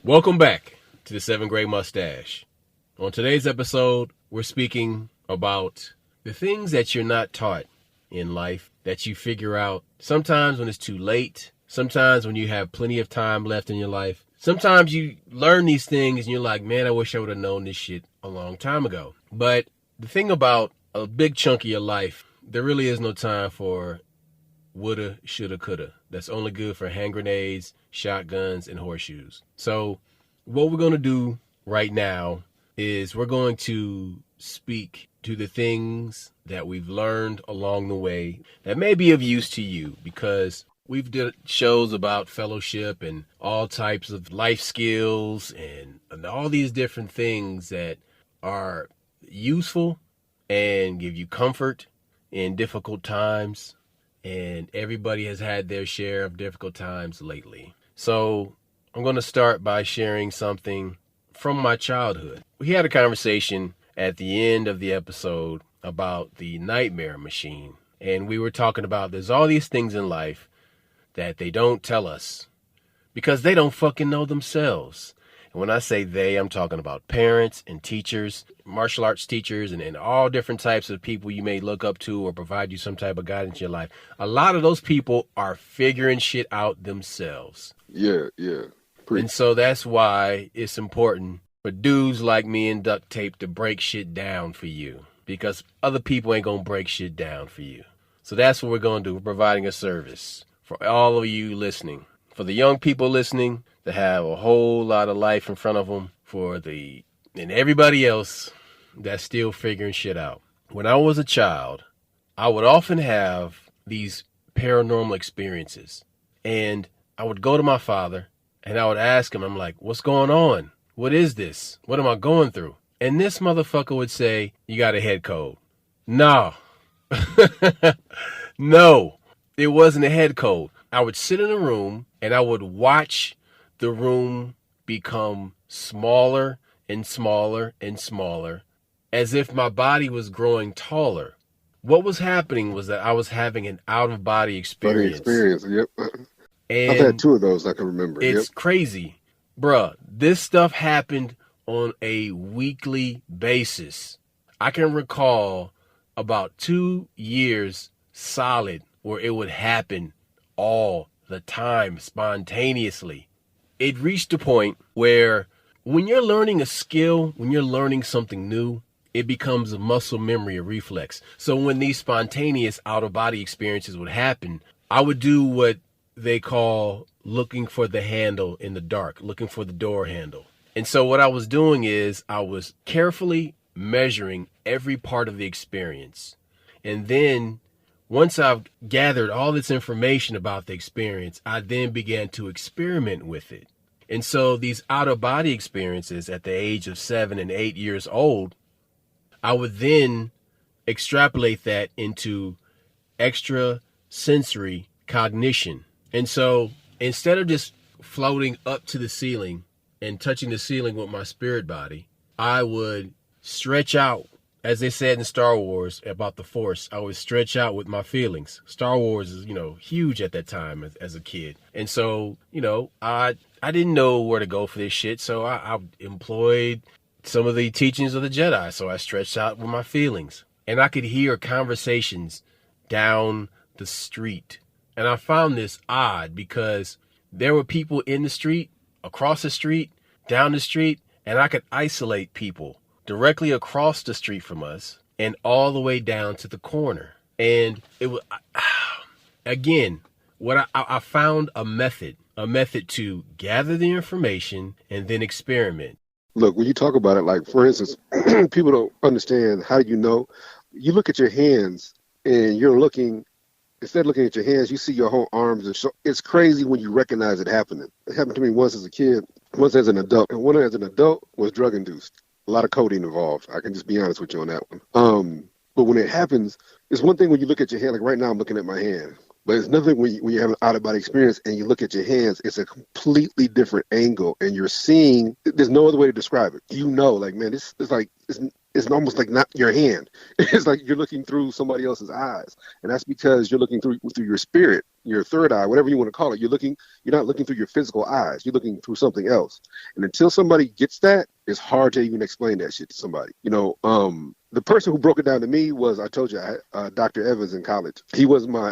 Welcome back to the 7th Grade Mustache. On today's episode, we're speaking about the things that you're not taught in life that you figure out sometimes when it's too late, sometimes when you have plenty of time left in your life. Sometimes you learn these things and you're like, man, I wish I would have known this shit a long time ago. But the thing about a big chunk of your life, there really is no time for woulda, shoulda, coulda. That's only good for hand grenades, shotguns, and horseshoes. So what we're going to do right now is we're going to speak to the things that we've learned along the way that may be of use to you, because we've did shows about fellowship and all types of life skills and all these different things that are useful and give you comfort in difficult times. And everybody has had their share of difficult times lately. So I'm going to start by sharing something from my childhood. We had a conversation at the end of the episode about the nightmare machine. And we were talking about there's all these things in life that they don't tell us because they don't fucking know themselves. And when I say they, I'm talking about parents and teachers, martial arts teachers, and all different types of people you may look up to or provide you some type of guidance in your life. A lot of those people are figuring shit out themselves. Yeah. And so that's why it's important for dudes like me and Duct Tape to break shit down for you, because other people ain't gonna break shit down for you. So that's what we're gonna do. We're providing a service for all of you listening, for the young people listening that have a whole lot of life in front of them, and everybody else that's still figuring shit out. When I was a child, I would often have these paranormal experiences, and I would go to my father and I would ask him, I'm like, what's going on? What is this? What am I going through? And this motherfucker would say, you got a head cold. No. No, it wasn't a head cold. I would sit in a room and I would watch the room become smaller and smaller and smaller, as if my body was growing taller. What was happening was that I was having an out-of-body experience. Yep. And I've had two of those I can remember. It's crazy. Bruh, this stuff happened on a weekly basis. I can recall about 2 years solid where it would happen all the time, spontaneously. It reached a point where when you're learning a skill, when you're learning something new, it becomes a muscle memory, a reflex. So when these spontaneous out-of-body experiences would happen, I would do what they call looking for the handle in the dark, looking for the door handle. And so what I was doing is I was carefully measuring every part of the experience. And then once I've gathered all this information about the experience, I then began to experiment with it. And so these out-of-body experiences at the age of 7 and 8 years old, I would then extrapolate that into extrasensory cognition. And so instead of just floating up to the ceiling and touching the ceiling with my spirit body, I would stretch out. As they said in Star Wars about the Force, I would stretch out with my feelings. Star Wars is, huge at that time as a kid. And so, I didn't know where to go for this shit. So I employed some of the teachings of the Jedi. So I stretched out with my feelings. And I could hear conversations down the street. And I found this odd because there were people in the street, across the street, down the street, and I could isolate people directly across the street from us and all the way down to the corner. And it was, again, what I found a method to gather the information and then experiment. Look, when you talk about it, like, for instance, people don't understand, how do you know? You look at your hands and you're looking, instead of looking at your hands, you see your whole arms. And it's crazy when you recognize it happening. It happened to me once as a kid, once as an adult. And one as an adult was drug-induced. A lot of codeine involved. I can just be honest with you on that one. But when it happens, it's one thing when you look at your hand. Like right now, I'm looking at my hand. But it's nothing when you have an out-of-body experience and you look at your hands. It's a completely different angle, and you're seeing. There's no other way to describe it. Like, man, it's almost like not your hand. It's like you're looking through somebody else's eyes, and that's because you're looking through your spirit. your third eye, whatever you want to call it. You're not looking through your physical eyes. You're looking through something else. And until somebody gets that, it's hard to even explain that shit to somebody. The person who broke it down to me was, I told you, Dr. Evans in college. He was my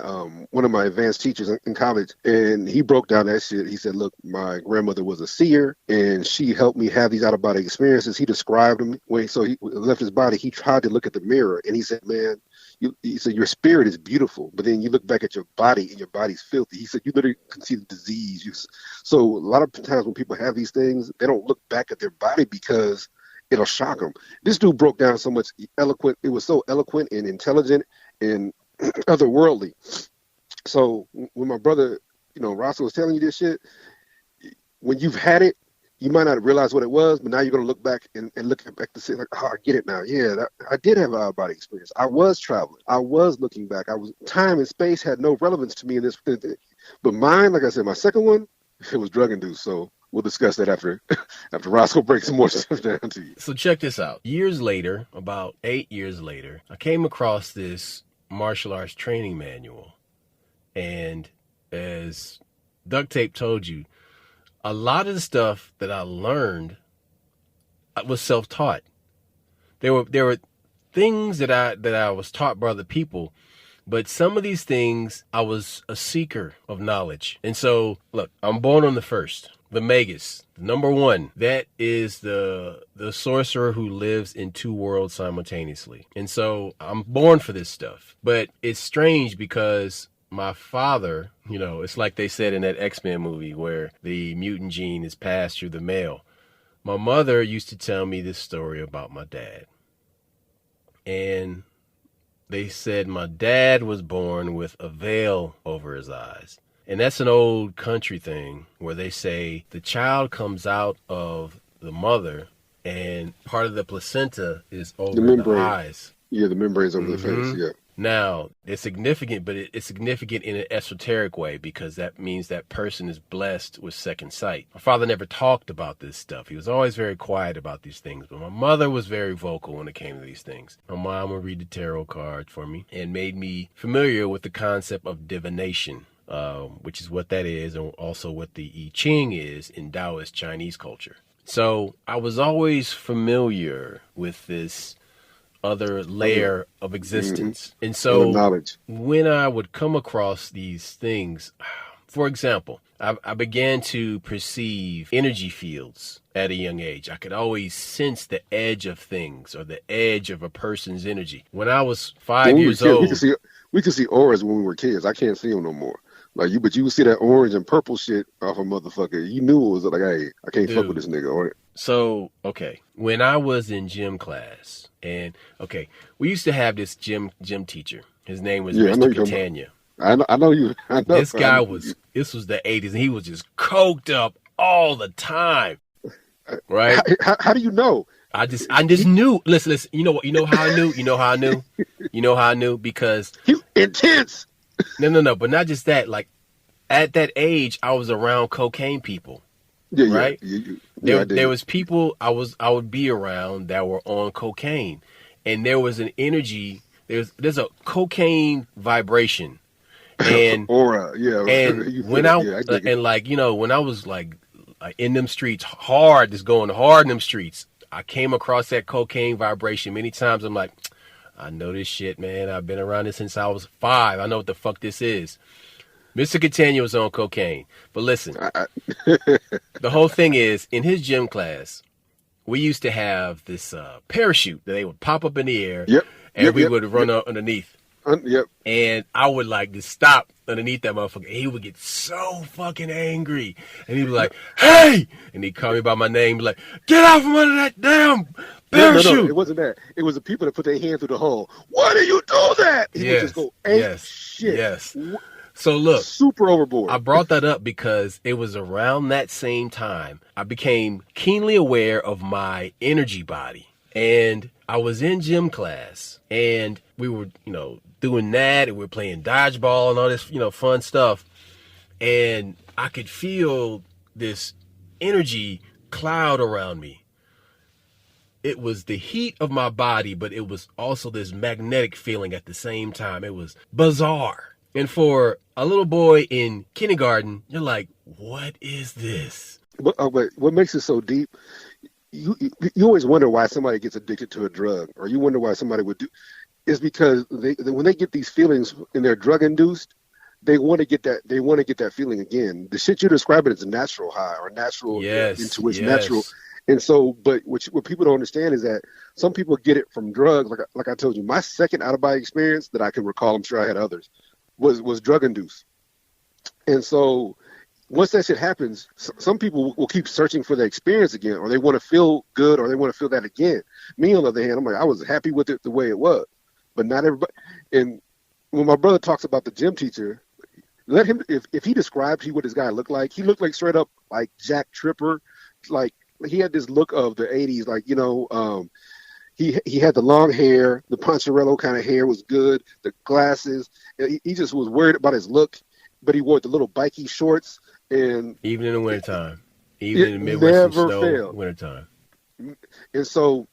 one of my advanced teachers in college, and he broke down that shit. He said, look, my grandmother was a seer, and she helped me have these out-of-body experiences. He described them. So he left his body. He tried to look at the mirror, and he said, man, he said, your spirit is beautiful, but then you look back at your body, and your body's filthy. He said, you literally can see the disease. So a lot of times when people have these things, they don't look back at their body because it'll shock them. This dude broke down so much eloquent. It was so eloquent and intelligent and otherworldly. So when my brother, Russell was telling you this shit, when you've had it, you might not realize what it was, but now you're going to look back and look back to say, like, oh, I get it now. Yeah, I did have an out-of-body experience. I was traveling. I was looking back. Time and space had no relevance to me in this. But mine, like I said, my second one, it was drug-induced. So we'll discuss that after Roscoe breaks some more stuff down to you. So check this out. Years later, about 8 years later, I came across this martial arts training manual. And as Duct Tape told you, a lot of the stuff that I learned was self-taught. There were things that I was taught by other people, but some of these things I was a seeker of knowledge. And so, look, I'm born on the 1st. The Magus, number 1, that is the sorcerer who lives in 2 worlds simultaneously. And so I'm born for this stuff. But it's strange because my father, it's like they said in that X-Men movie where the mutant gene is passed through the male. My mother used to tell me this story about my dad. And they said my dad was born with a veil over his eyes. And that's an old country thing where they say the child comes out of the mother and part of the placenta is over the eyes. Yeah, the membrane's over the face, yeah. Now, it's significant, but it's significant in an esoteric way because that means that person is blessed with second sight. My father never talked about this stuff. He was always very quiet about these things, but my mother was very vocal when it came to these things. My mom would read the tarot cards for me and made me familiar with the concept of divination, which is what that is, and also what the I Ching is in Taoist Chinese culture. So I was always familiar with this other layer of existence. And so when I would come across these things, for example, I began to perceive energy fields at a young age. I could always sense the edge of things or the edge of a person's energy. When I was 5 years old, we could see auras when we were kids. I can't see them no more. But you would see that orange and purple shit off a motherfucker. You knew it was like, hey, I can't fuck with this nigga. All right? So, okay, when I was in gym class, and we used to have this gym teacher. His name was Mr. Catania. I know you. This guy this was the 80s, and he was just coked up all the time. Right? How do you know? I just knew. Listen. You know how I knew? Because he intense. No. But not just that. Like at that age, I was around cocaine people. Yeah, right. Yeah, there was people I would be around that were on cocaine, and there was an energy. There's a cocaine vibration, and aura. Yeah. And when when I was like in them streets just going hard in them streets, I came across that cocaine vibration many times. I'm like, I know this shit, man. I've been around this since I was 5. I know what the fuck this is. Mr. Catania was on cocaine. But listen, the whole thing is, in his gym class, we used to have this parachute that they would pop up in the air, and we would run up underneath. And I would just stop underneath that motherfucker. He would get so fucking angry. And he'd be like, hey! And he'd call me by my name, be like, get out from under that damn parachute. No, it wasn't that. It was the people that put their hand through the hole. Why do you do that? He would just go, shit. Yes. So look, super overboard. I brought that up because it was around that same time I became keenly aware of my energy body. And I was in gym class and we were, doing that, and we were playing dodgeball and all this, fun stuff. And I could feel this energy cloud around me. It was the heat of my body, but it was also this magnetic feeling at the same time. It was bizarre. And for a little boy in kindergarten, you're like, what is this? But what makes it so deep? You always wonder why somebody gets addicted to a drug, or you wonder why somebody would do. Is because when they get these feelings and they're drug induced, they want to get that. They want to get that feeling again. The shit you're describing is a natural high or natural intuition, natural. And so, but what people don't understand is that some people get it from drugs. Like I told you, my second out of body experience that I can recall, I'm sure I had others, was drug induced. And so, once that shit happens, some people will keep searching for the experience again, or they want to feel good, or they want to feel that again. Me, on the other hand, I'm like, I was happy with it the way it was, but not everybody. And when my brother talks about the gym teacher, let him, if he described what this guy looked like, he looked like straight up like Jack Tripper. Like, he had this look of the 80s, like, he had the long hair, the Poncherello kind of hair was good, the glasses. He just was worried about his look, but he wore the little bikie shorts. And even in the wintertime, even in the Midwestern snow, wintertime. And so,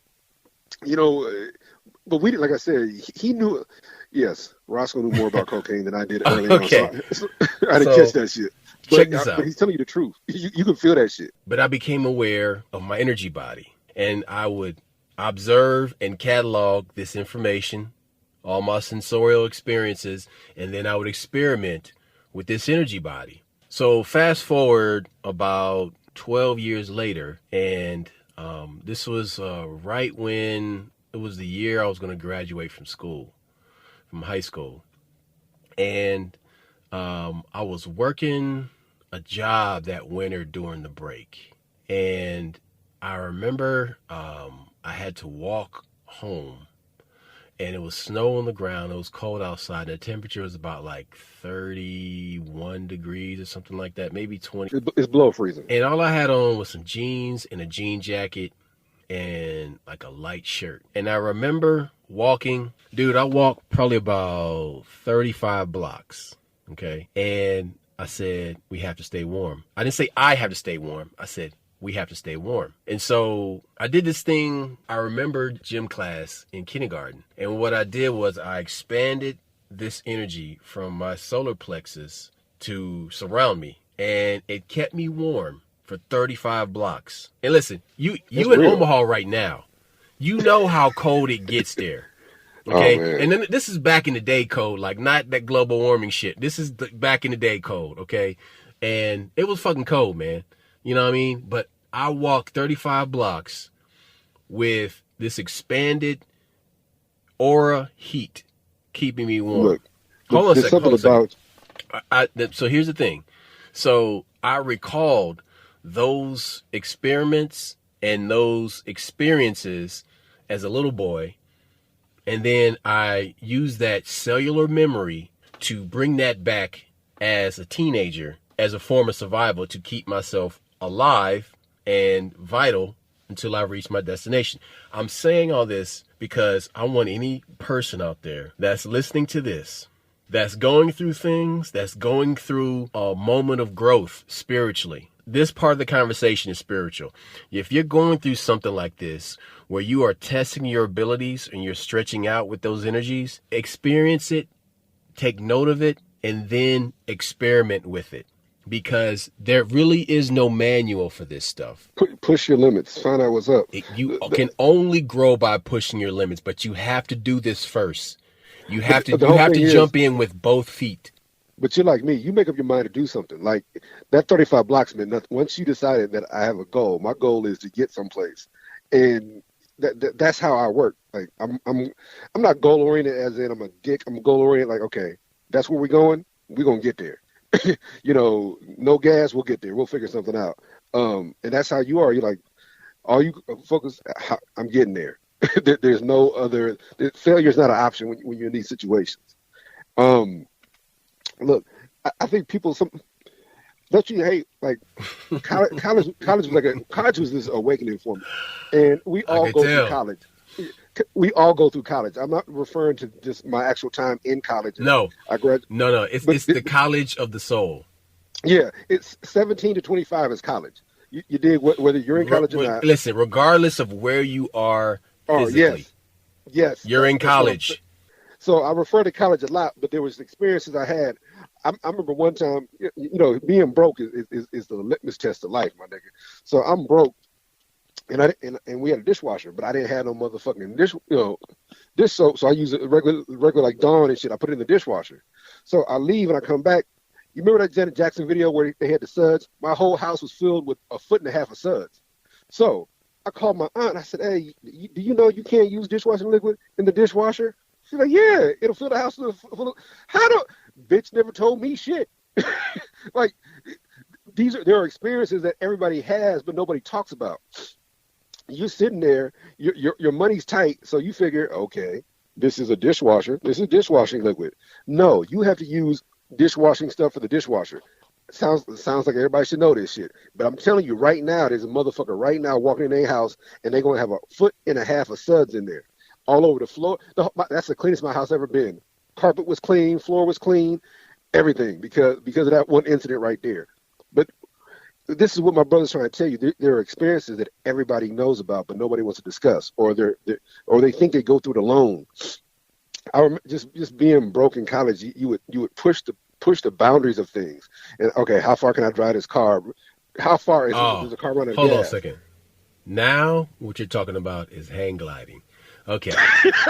but we, like I said, he knew. Yes, Roscoe knew more about cocaine than I did early on. So I didn't catch that shit. Check this out. But he's telling you the truth. You can feel that shit. But I became aware of my energy body, and I would observe and catalog this information, all my sensorial experiences, and then I would experiment with this energy body. So fast forward about 12 years later, and this was right when it was the year I was going to graduate from high school. And I was working a job that winter during the break. And I remember I had to walk home. And it was snow on the ground. It was cold outside. The temperature was about like 31 degrees or something like that, maybe 20. It's below freezing. And all I had on was some jeans and a jean jacket and like a light shirt. And I remember walking. Dude, I walked probably about 35 blocks, okay? And I said, we have to stay warm. I didn't say I have to stay warm. I said, we have to stay warm. And so I did this thing. I remembered gym class in kindergarten. And what I did was I expanded this energy from my solar plexus to surround me. And it kept me warm for 35 blocks. And listen, you in Omaha right now, you know how cold it gets there. Okay. Oh, and then this is back in the day cold, like not that global warming shit. This is the back in the day cold. Okay. And it was fucking cold, man. You know what I mean? But I walked 35 blocks with this expanded aura heat keeping me warm. Look, hold on a second. So here's the thing. So I recalled those experiments and those experiences as a little boy. And then I used that cellular memory to bring that back as a teenager as a form of survival to keep myself alive and vital until I reach my destination. I'm saying all this because I want any person out there that's listening to this, that's going through things, that's going through a moment of growth spiritually. This part of the conversation is spiritual. If you're going through something like this, where you are testing your abilities and you're stretching out with those energies, experience it, take note of it, and then experiment with it. Because there really is no manual for this stuff. Push your limits. Find out what's up. You can only grow by pushing your limits, but you have to do this first. You have to jump in with both feet. But you're like me. You make up your mind to do something. Like that 35 blocks meant nothing. Once you decided that I have a goal, my goal is to get someplace, and that's how I work. Like I'm not goal oriented as in I'm a dick. I'm goal oriented. Like, okay, that's where we're going. We're gonna get there. No gas, we'll get there. We'll figure something out. And that's how you are. You're like, all you focus, I'm getting there. There's no other, failure is not an option when you're in these situations. Look, I think people, don't you hate, like, college was this awakening for me. And we all go through college. We all go through college. I'm not referring to just my actual time in college. No. No. It's the college of the soul. Yeah. It's 17 to 25 is college. You dig whether you're in college or not. Listen, regardless of where you are physically. Yes. You're in college. So I refer to college a lot, but there was experiences I had. I remember one time, being broke is the litmus test of life, my nigga. So I'm broke, and we had a dishwasher, but I didn't have no motherfucking dish soap. So I use a regular like Dawn and shit. I put it in the dishwasher. So I leave and I come back. You remember that Janet Jackson video where they had the suds? My whole house was filled with 1.5 feet of suds. So I called my aunt. I said, "Hey, do you know you can't use dishwashing liquid in the dishwasher?" She's like, "Yeah, it'll fill the house full of." How do? Bitch never told me shit. Like there are experiences that everybody has, but nobody talks about. You're sitting there, your money's tight, so you figure, okay, this is a dishwasher. This is dishwashing liquid. No, you have to use dishwashing stuff for the dishwasher. Sounds like everybody should know this shit. But I'm telling you right now, there's a motherfucker right now walking in their house, and they're going to have 1.5 feet of suds in there. All over the floor. That's the cleanest my house ever been. Carpet was clean, floor was clean, everything, because of that one incident right there. But this is what my brother's trying to tell you. There are experiences that everybody knows about, but nobody wants to discuss, or they think they go through it alone. I remember just being broke in college. You would push the boundaries of things. And okay, how far can I drive this car? How far is the car running? Hold on a second. Now what you're talking about is hang gliding. Okay,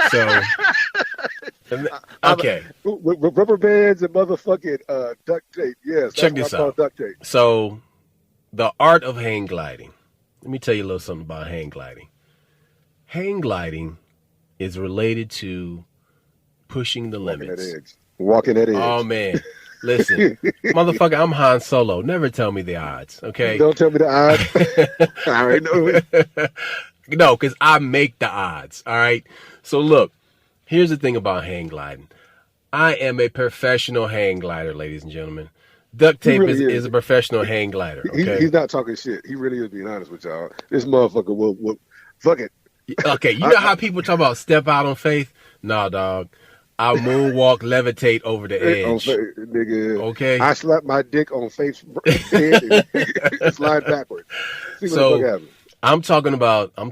so okay, with rubber bands and motherfucking duct tape. Yes, check this out. Duct tape. So the art of hang gliding. Let me tell you a little something about hang gliding. Hang gliding is related to pushing the limits. Walking that edge. Oh man, listen, motherfucker, I'm Han Solo. Never tell me the odds, okay? Don't tell me the odds. I already know it. No, because I make the odds, all right? So look, here's the thing about hang gliding. I am a professional hang glider, ladies and gentlemen. Duct tape really is a professional hang glider, okay? He's not talking shit. He really is being honest with y'all. This motherfucker will fuck it. Okay, you know how people talk about step out on faith? Nah, dog. I moonwalk, levitate over the edge. Nigga. Okay? I slap my dick on faith's head and slide backwards. See what the fuck happens. I'm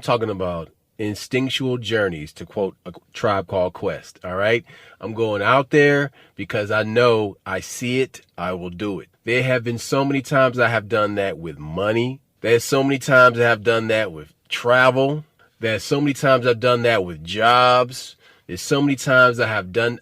talking about instinctual journeys, to quote a Tribe Called Quest. All right. I'm going out there because I know I see it. I will do it. There have been so many times I have done that with money. There's so many times I have done that with travel. There's so many times I've done that with jobs. There's so many times I have done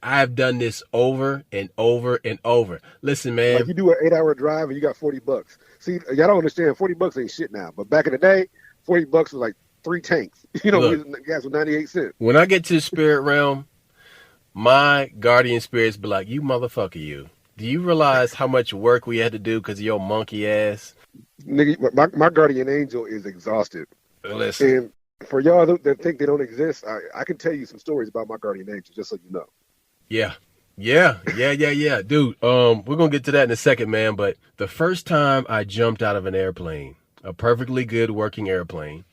this over and over and over. Listen, man. Like you do an 8-hour drive and you got $40. See, y'all don't understand. $40 ain't shit now. But back in the day, $40 was like 3 tanks. Look, gas was 98 cents. When I get to the spirit realm, my guardian spirits be like, "You motherfucker, you. Do you realize how much work we had to do because of your monkey ass?" Nigga, my guardian angel is exhausted. Listen. And for y'all that think they don't exist, I can tell you some stories about my guardian angel, just so you know. Yeah. Dude, we're going to get to that in a second, man. But the first time I jumped out of an airplane, a perfectly good working airplane,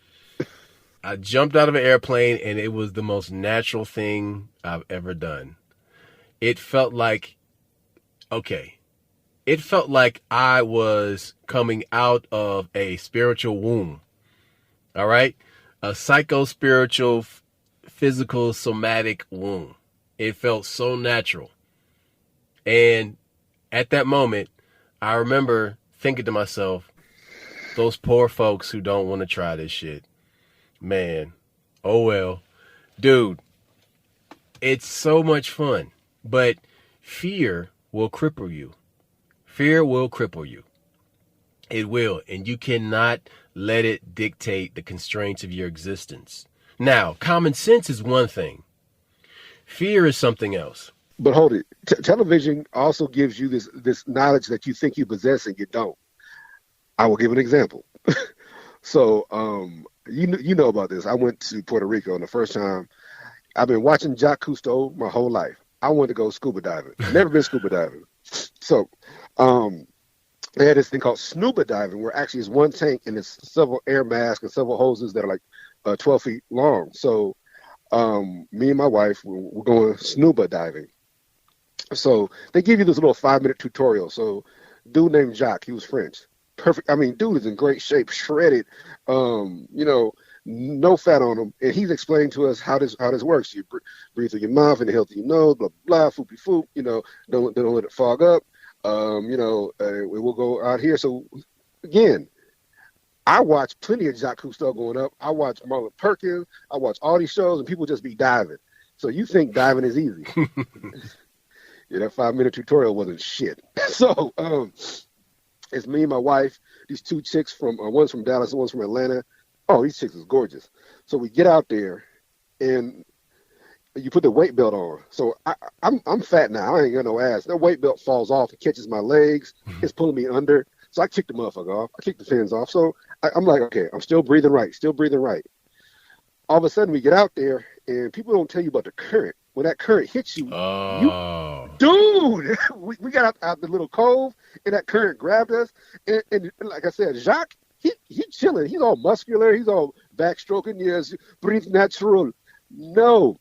I jumped out of an airplane and it was the most natural thing I've ever done. It felt like I was coming out of a spiritual womb. All right? A psycho-spiritual, physical, somatic womb. It felt so natural. And at that moment, I remember thinking to myself, those poor folks who don't want to try this shit. Man, oh well. Dude, it's so much fun. But fear will cripple you. Fear will cripple you. It will. And you cannot let it dictate the constraints of your existence. Now, common sense is one thing. Fear is something else. But hold it. Television also gives you this knowledge that you think you possess and you don't. I will give an example. So, you know about this. I went to Puerto Rico, and the first time, I've been watching Jacques Cousteau my whole life. I wanted to go scuba diving. Never been scuba diving. So, they had this thing called snuba diving, where actually it's one tank and it's several air masks and several hoses that are like 12 feet long. So, me and my wife, we're going snuba diving. So they give you this little 5-minute tutorial. So, dude named Jacques, he was French. Perfect. I mean, dude is in great shape, shredded. No fat on him, and he's explaining to us how this works. You breathe through your mouth and inhale through your nose, blah blah, foopy foop. Don't let it fog up. We will go out here. So again, I watch plenty of Jacques Cousteau going up. I watch Marlon Perkins. I watch all these shows, and people just be diving. So you think diving is easy? Yeah, that 5-minute tutorial wasn't shit. So it's me and my wife. These two chicks from one's from Dallas, one's from Atlanta. Oh, these chicks is gorgeous. So we get out there, and you put the weight belt on. So I'm fat now. I ain't got no ass. The weight belt falls off. It catches my legs. It's pulling me under. So I kicked the motherfucker off. I kicked the fins off. So I'm like, okay, I'm still breathing right. Still breathing right. All of a sudden, we get out there, and people don't tell you about the current. When that current hits you, dude, we got out the little cove, and that current grabbed us. And like I said, Jacques, he chilling. He's all muscular. He's all backstroking. Yes, breathe natural. No.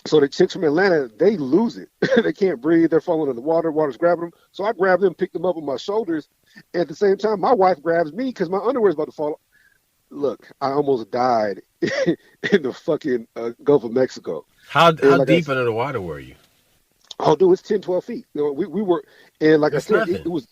So the chicks from Atlanta, they lose it. They can't breathe. They're falling in the water. Water's grabbing them. So I grab them, pick them up on my shoulders. And at the same time, my wife grabs me because my underwear's about to fall. Look, I almost died in the fucking Gulf of Mexico. How deep into the water were you? Oh, dude, it's 10, 12 feet. You know, we were, and like That's I said, it was,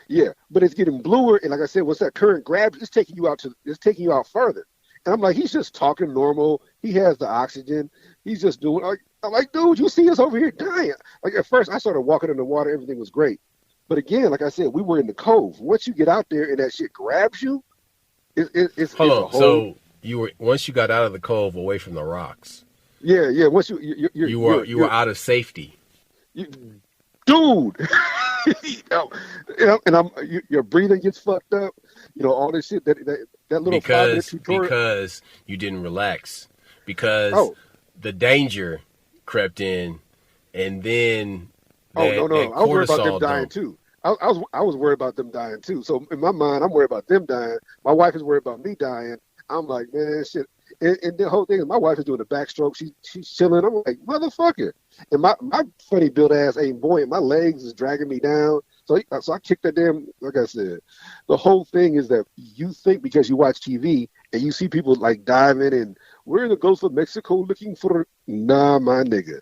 yeah, but it's getting bluer. And like I said, once that current grabs, it's taking you out further. And I'm like, he's just talking normal. He has the oxygen. He's just doing, I'm like, dude, you see us over here dying. Like at first I started walking in the water. Everything was great. But again, like I said, we were in the cove. Once you get out there and that shit grabs you, it's hold on. So once you got out of the cove away from the rocks. Yeah. Once you were out of safety. Dude, and your breathing gets fucked up. You know all this shit that little 5-minute tutorial. Because you didn't relax. Because the danger crept in, and then no, I was worried about them dying too. I was worried about them dying too. So in my mind, I'm worried about them dying. My wife is worried about me dying. I'm like, man, shit. And the whole thing is, my wife is doing the backstroke. She's chilling. I'm like, motherfucker. And my funny built ass ain't buoyant. My legs is dragging me down. So I kicked that damn. Like I said, the whole thing is that you think because you watch TV and you see people like diving and we're in the Gulf of Mexico looking for. Nah, my nigga.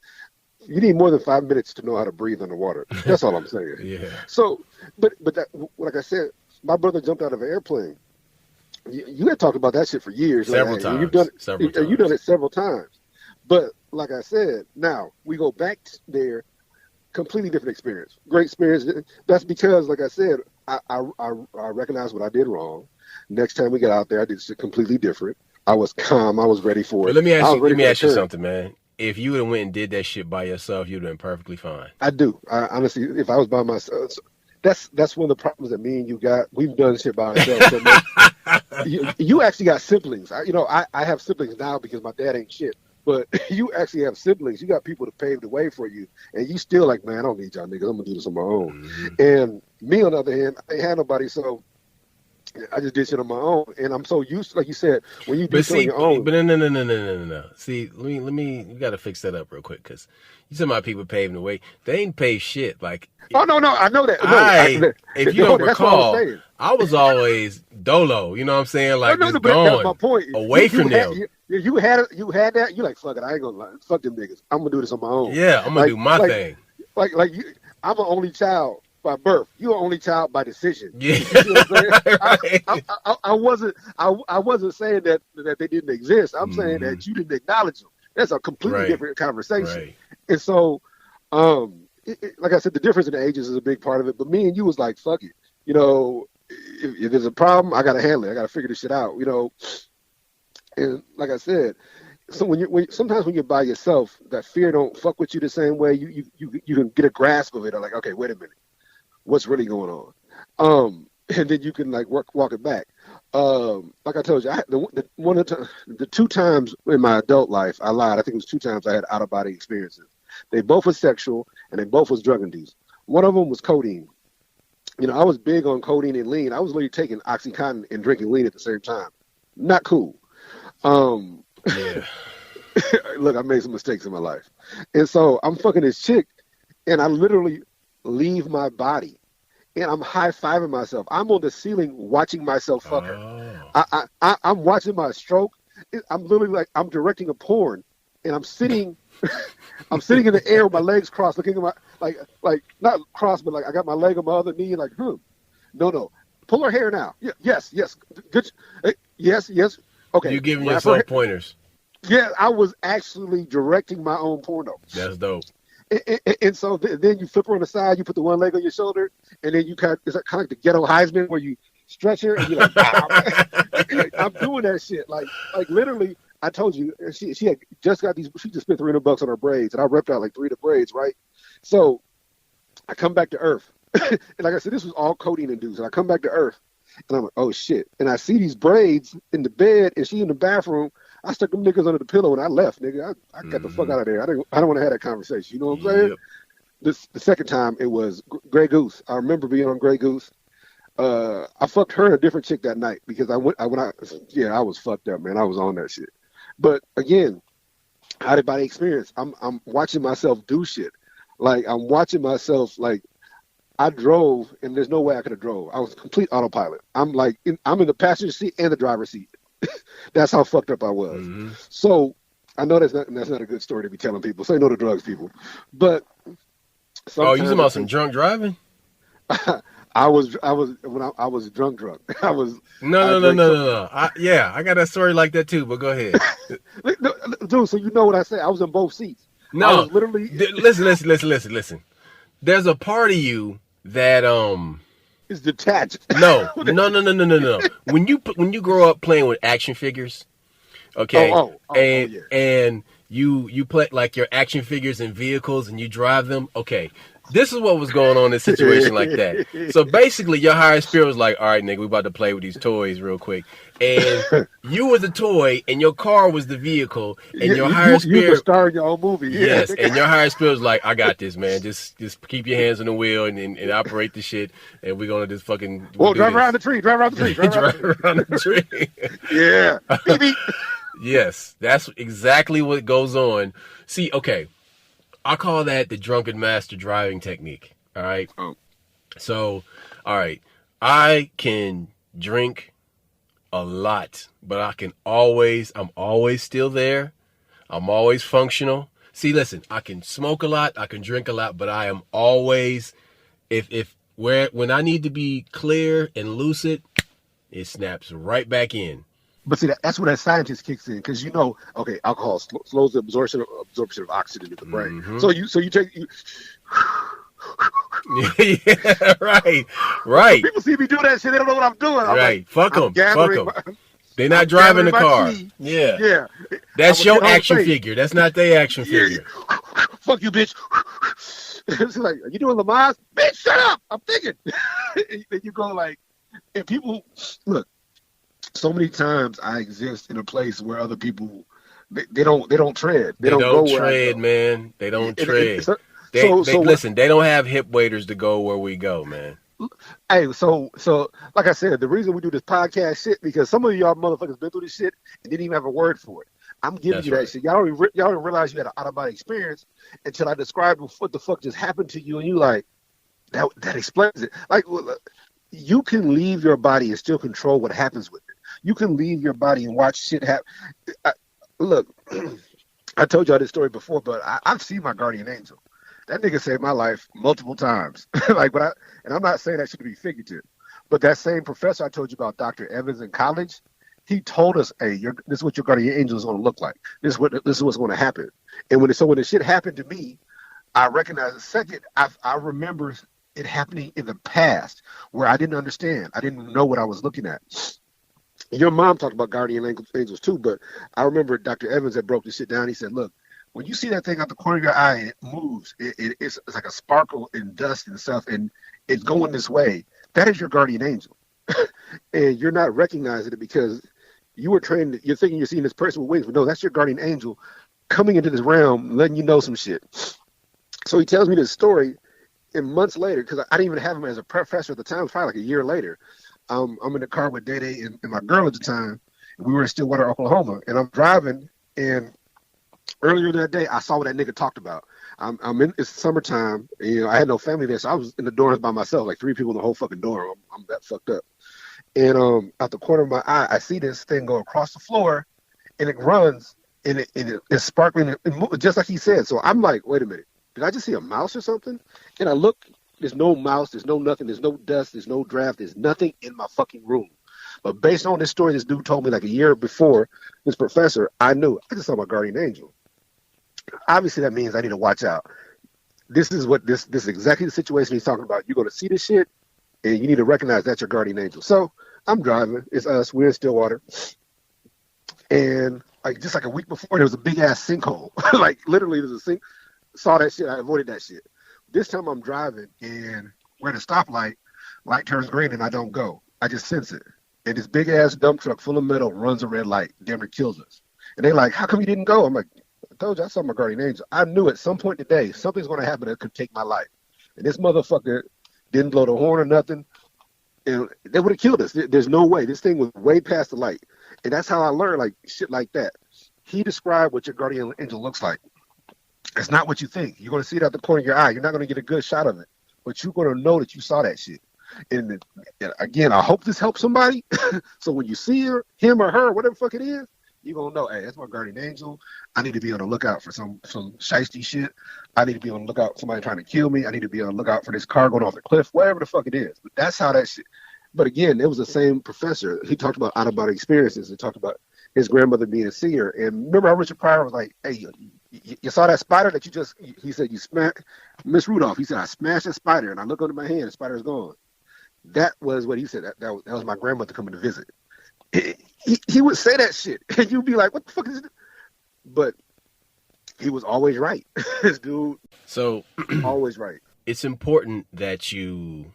You need more than 5 minutes to know how to breathe underwater. That's all I'm saying. Yeah. So, but that, like I said, my brother jumped out of an airplane. You had talked about that shit for years. Several times. You've done it. You've done it several times. But like I said, now we go back there, completely different experience. Great experience. That's because, like I said, I recognize what I did wrong. Next time we got out there, I did shit completely different. I was calm. I was ready for it. But let me ask you something, man. If you would have went and did that shit by yourself, you'd have been perfectly fine. I do. Honestly, if I was by myself, that's one of the problems that me and you got. We've done shit by ourselves so much. You actually got siblings. I have siblings now because my dad ain't shit. But you actually have siblings. You got people to pave the way for you. And you still like, man, I don't need y'all niggas. I'm going to do this on my own. Mm-hmm. And me, on the other hand, I ain't had nobody, so I just did shit on my own. And I'm so used to, like you said, when you do shit on your own. But no. See, let me, we got to fix that up real quick because you talking about people paving the way. They ain't paved shit. Like, oh, no, I know that. If you don't recall, I was always dolo. You know what I'm saying? Like, just going that's my point. Away from them. You had that. You like, fuck it. I ain't gonna lie. Fuck them niggas. I'm gonna do this on my own. Yeah, I'm gonna do my thing. Like you, I'm an only child by birth. You're an only child by decision. Yeah. You know what I'm saying? I wasn't saying that they didn't exist. I'm saying that you didn't acknowledge them. That's a completely different conversation. Right. And so, like I said, the difference in the ages is a big part of it. But me and you was like, fuck it. You know, if there's a problem, I gotta handle it. I gotta figure this shit out. You know. And like I said, so sometimes when you're by yourself, that fear don't fuck with you the same way. You can get a grasp of it. I'm like, okay, wait a minute, what's really going on? And then you can like walk it back. Like I told you, the 2 times in my adult life, I lied. I think it was 2 times I had out of body experiences. They both were sexual, and they both was drug induced. One of them was codeine. You know, I was big on codeine and lean. I was literally taking OxyContin and drinking lean at the same time. Not cool. Yeah. Look, I made some mistakes in my life. And so I'm fucking this chick and I literally leave my body and I'm high-fiving myself. I'm on the ceiling watching myself fuck her. I'm watching my stroke. I'm literally like, I'm directing a porn and I'm sitting I'm sitting in the air with my legs crossed, looking at my like not crossed, but like I got my leg on my other knee, like no, pull her hair now. Yes, good, yes. You Okay, giving wrap her. yourself pointers. Yeah, I was actually directing my own porno. That's dope. And so then you flip her on the side, you put the one leg on your shoulder, and then you it's kind of like the ghetto Heisman where you stretch her and you're like, wow. I'm doing that shit. Like literally, I told you, she had just got these, she just spent $300 on her braids, and I ripped out like 3 of the braids, right? So I come back to earth. And like I said, this was all codeine induced. And I come back to earth, and I'm like, oh shit. And I see these braids in the bed, and she in the bathroom. I stuck them niggas under the pillow and I left, nigga. I got the fuck out of there. I don't want to have that conversation. You know what I'm saying? Yep. The second time it was Grey Goose. I remember being on Grey Goose. I fucked her and a different chick that night because I was fucked up, man. I was on that shit. But again, out of body experience, I'm watching myself do shit. Like I'm watching myself, like I drove and there's no way I could have drove. I was complete autopilot. I'm in the passenger seat and the driver's seat. That's how fucked up I was. Mm-hmm. So I know that's not a good story to be telling people. Say no to drugs, people. But you talking about some drunk driving? I was drunk. I was No. I got a story like that too. But go ahead, dude. So you know what I say? I was in both seats. No, I was literally. Listen. There's a part of you that is detached. No. When you grow up playing with action figures, okay, and you play like your action figures in vehicles and you drive them, okay. This is what was going on in a situation like that. So basically, your higher spirit was like, all right, nigga, we about to play with these toys real quick. And you were the toy, and your car was the vehicle, and your higher spirit... You were starring your own movie. Yes, and your higher spirit was like, I got this, man. Just keep your hands on the wheel and operate the shit, and we're going to just fucking... drive around the tree. Drive around the tree. Yeah. Yes, that's exactly what goes on. See, okay... I call that the drunken master driving technique. All right. Oh. So, all right. I can drink a lot, but I'm always still there. I'm always functional. See, listen, I can smoke a lot, I can drink a lot, but I am always, when I need to be clear and lucid, it snaps right back in. But see, that's where that scientist kicks in, because alcohol slows the absorption of oxygen in the brain. Mm-hmm. So you take yeah, right. People see me do that shit, they don't know what I'm doing. I'm right, like, fuck them. They're not driving the car. Yeah. That's your action figure. That's not their action figure. Fuck you, bitch. It's like, are you doing Lamaze? Bitch, shut up! I'm thinking. And you go like, and people look. So many times I exist in a place where other people they don't tread. They don't go tread, man. They don't tread. Listen, they don't have hip waders to go where we go, man. Hey, so like I said, the reason we do this podcast shit because some of y'all motherfuckers been through this shit and didn't even have a word for it. I'm giving you that shit. Y'all don't realize you had an out-of-body experience until I described what the fuck just happened to you, and you like that explains it. Like you can leave your body and still control what happens with it. You can leave your body and watch shit happen. Look, I told y'all this story before, but I've seen my guardian angel. That nigga saved my life multiple times. And I'm not saying that should be figurative, but that same professor I told you about, Dr. Evans in college, he told us, hey, this is what your guardian angel is going to look like. This is what's going to happen. And when the shit happened to me, I recognized second, I remember it happening in the past where I didn't understand. I didn't know what I was looking at. Your mom talked about guardian angels too, but I remember Dr. Evans had broke this shit down. He said, look, when you see that thing out the corner of your eye and it moves, it's like a sparkle and dust and stuff, and it's going this way, that is your guardian angel. And you're not recognizing it because you were trained, you're thinking you're seeing this person with wings, but no, that's your guardian angel coming into this realm, letting you know some shit. So he tells me this story, and months later, because I didn't even have him as a professor at the time, it was probably like a year later, I'm in the car with Day and my girl at the time. And we were in Stillwater, Oklahoma, and I'm driving. And earlier that day, I saw what that nigga talked about. It's summertime. And, I had no family there, so I was in the dorms by myself, like 3 people in the whole fucking dorm. I'm that fucked up. And out the corner of my eye, I see this thing go across the floor, and it runs, it's sparkling, just like he said. So I'm like, wait a minute, did I just see a mouse or something? And I look, there's no mouse, there's no nothing, there's no dust, there's no draft, there's nothing in my fucking room. But based on this story this dude told me like a year before, this professor, I knew. I just saw my guardian angel. Obviously, that means I need to watch out. This is exactly the situation he's talking about. You're going to see this shit, and you need to recognize that's your guardian angel. So I'm driving. It's us. We're in Stillwater. And just like a week before, there was a big-ass sinkhole. Like, literally, there's a sink. Saw that shit. I avoided that shit. This time I'm driving, and we're at a stoplight. Light turns green, and I don't go. I just sense it. And this big-ass dump truck full of metal runs a red light. Damn near kills us. And they're like, how come you didn't go? I'm like, I told you I saw my guardian angel. I knew at some point today something's going to happen that could take my life. And this motherfucker didn't blow the horn or nothing. And they would have killed us. There's no way. This thing was way past the light. And that's how I learned like shit like that. He described what your guardian angel looks like. It's not what you think. You're going to see it out the corner of your eye. You're not going to get a good shot of it. But you're going to know that you saw that shit. And again, I hope this helps somebody. So when you see her, him or her, whatever the fuck it is, you're going to know, hey, that's my guardian angel. I need to be on the lookout for some shiesty shit. I need to be on the lookout for somebody trying to kill me. I need to be on the lookout for this car going off the cliff, whatever the fuck it is. But that's how that shit. But again, it was the same professor. He talked about out-of-body experiences. He talked about his grandmother being a seer. And remember how Richard Pryor was like, hey, you saw that spider that he said you smashed, Miss Rudolph, he said, I smashed that spider, and I look under my hand, the spider's gone. That was what he said. That was my grandmother coming to visit. He would say that shit, and you'd be like, what the fuck is this? But he was always right. This dude, so always right. It's important that you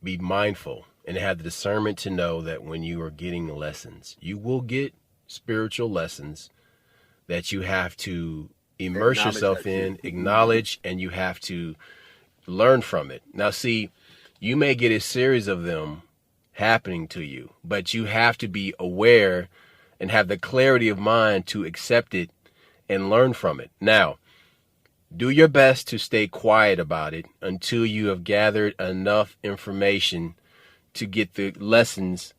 be mindful and have the discernment to know that when you are getting lessons, you will get spiritual lessons that you have to immerse yourself in, acknowledge, and you have to learn from it. Now, see, you may get a series of them happening to you, but you have to be aware and have the clarity of mind to accept it and learn from it. Now, do your best to stay quiet about it until you have gathered enough information to get the lessons.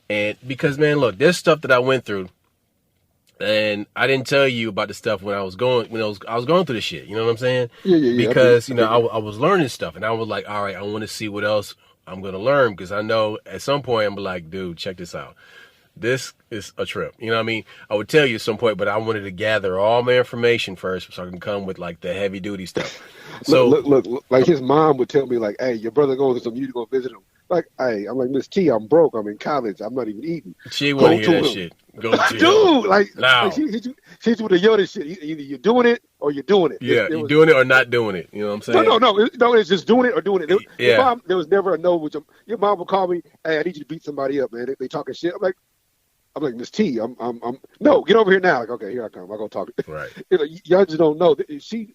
And because, man, look, there's stuff that I went through, and I didn't tell you about the stuff when I was going through the shit. You know what I'm saying? Yeah. Because, I was learning stuff, and I was like, all right, I want to see what else I'm going to learn, because I know at some point I'm like, dude, check this out. This is a trip. You know what I mean? I would tell you at some point, but I wanted to gather all my information first so I can come with like the heavy duty stuff. So look, like his mom would tell me like, hey, your brother going to some, you need to go visit him. Like, hey, I'm like, Miss T, I'm broke. I'm in college. I'm not even eating. She wouldn't hear that shit. Go to dude, like she hit you with the Yoda shit. Either you're doing it or you're doing it. Yeah, you're doing it or not doing it. You know what I'm saying? No, it's just doing it or doing it. Yeah. Your mom, there was never a no. With your mom would call me, hey, I need you to beat somebody up, man. They talking shit. I'm like, Miss T, I'm no, get over here now. Like, okay, here I come. I'm gonna talk. Right. Y'all just don't know. She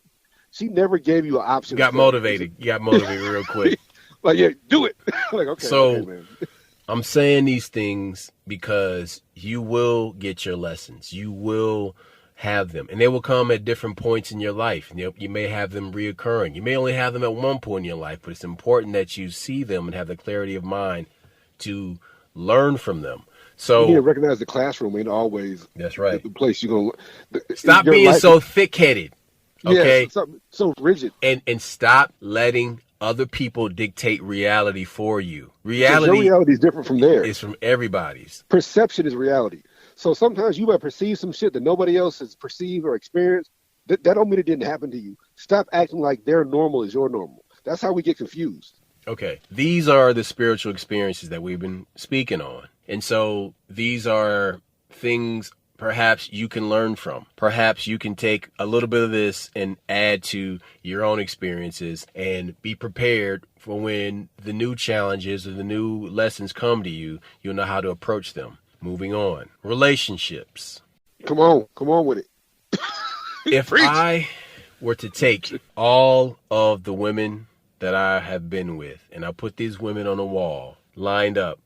never gave you an option. You got motivated real quick. Like, yeah, do it. Like, okay. So, okay, man. I'm saying these things because you will get your lessons. You will have them. And they will come at different points in your life. You may have them reoccurring. You may only have them at one point in your life, but it's important that you see them and have the clarity of mind to learn from them. So you need to recognize the classroom ain't always that's right. The place you're going to... Stop being so thick-headed, okay? Yeah, so rigid. And stop letting other people dictate reality for you. Your reality is different from theirs. It's from everybody's. Perception is reality. So sometimes you might perceive some shit that nobody else has perceived or experienced. That don't mean it didn't happen to you. Stop acting like their normal is your normal. That's how we get confused. Okay. These are the spiritual experiences that we've been speaking on. And so these are things perhaps you can learn from. Perhaps you can take a little bit of this and add to your own experiences and be prepared for when the new challenges or the new lessons come to you, you'll know how to approach them. Moving on. Relationships. Come on with it. If Preach. I were to take all of the women that I have been with and I put these women on a wall, lined up,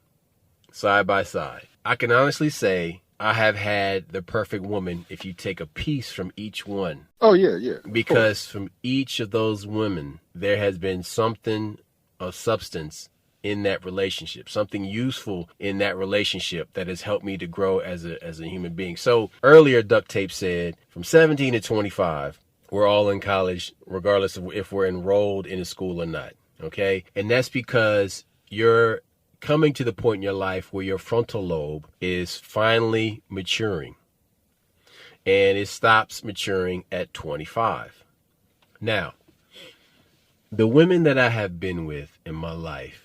side by side, I can honestly say I have had the perfect woman if you take a piece from each one. Oh, yeah. Because from each of those women, there has been something of substance in that relationship, something useful in that relationship that has helped me to grow as a human being. So earlier, Duct Tape said from 17 to 25, we're all in college, regardless of if we're enrolled in a school or not. Okay. And that's because you're coming to the point in your life where your frontal lobe is finally maturing, and it stops maturing at 25. Now, the women that I have been with in my life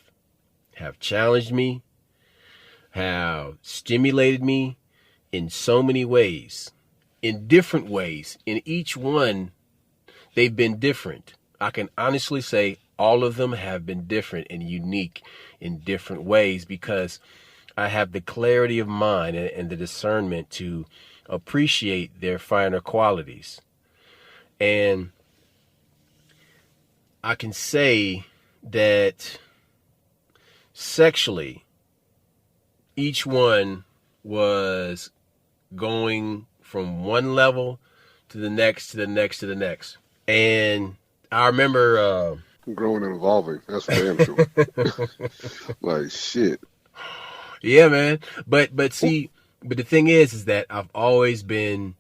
have challenged me, have stimulated me in so many ways, in different ways. In each one, they've been different. I can honestly say all of them have been different and unique in different ways, because I have the clarity of mind and the discernment to appreciate their finer qualities. And I can say that sexually, each one was going from one level to the next, to the next, to the next. And I remember growing and evolving. That's for damn sure. Like shit. Yeah, man. But the thing is that I've always been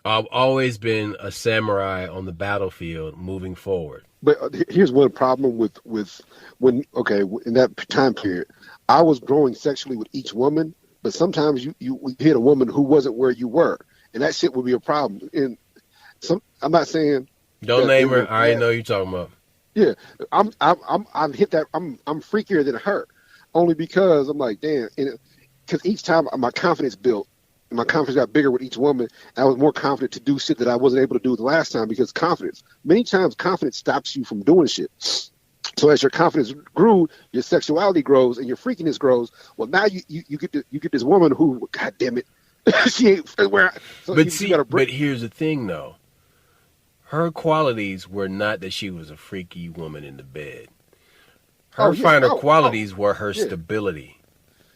a samurai on the battlefield, moving forward. But here's one problem with when in that time period, I was growing sexually with each woman, but sometimes you hit a woman who wasn't where you were, and that shit would be a problem. And I'm not saying don't name her. I already know you're talking about. Yeah, I've hit that. I'm freakier than her, only because I'm like, damn. Because each time my confidence built, and my confidence got bigger with each woman. I was more confident to do shit that I wasn't able to do the last time, because confidence. Many times confidence stops you from doing shit. So as your confidence grew, your sexuality grows and your freakiness grows. Well, now you get this woman who, God damn it, she ain't where. So but here's the thing though. Her qualities were not that she was a freaky woman in the bed. Her finer qualities were her stability.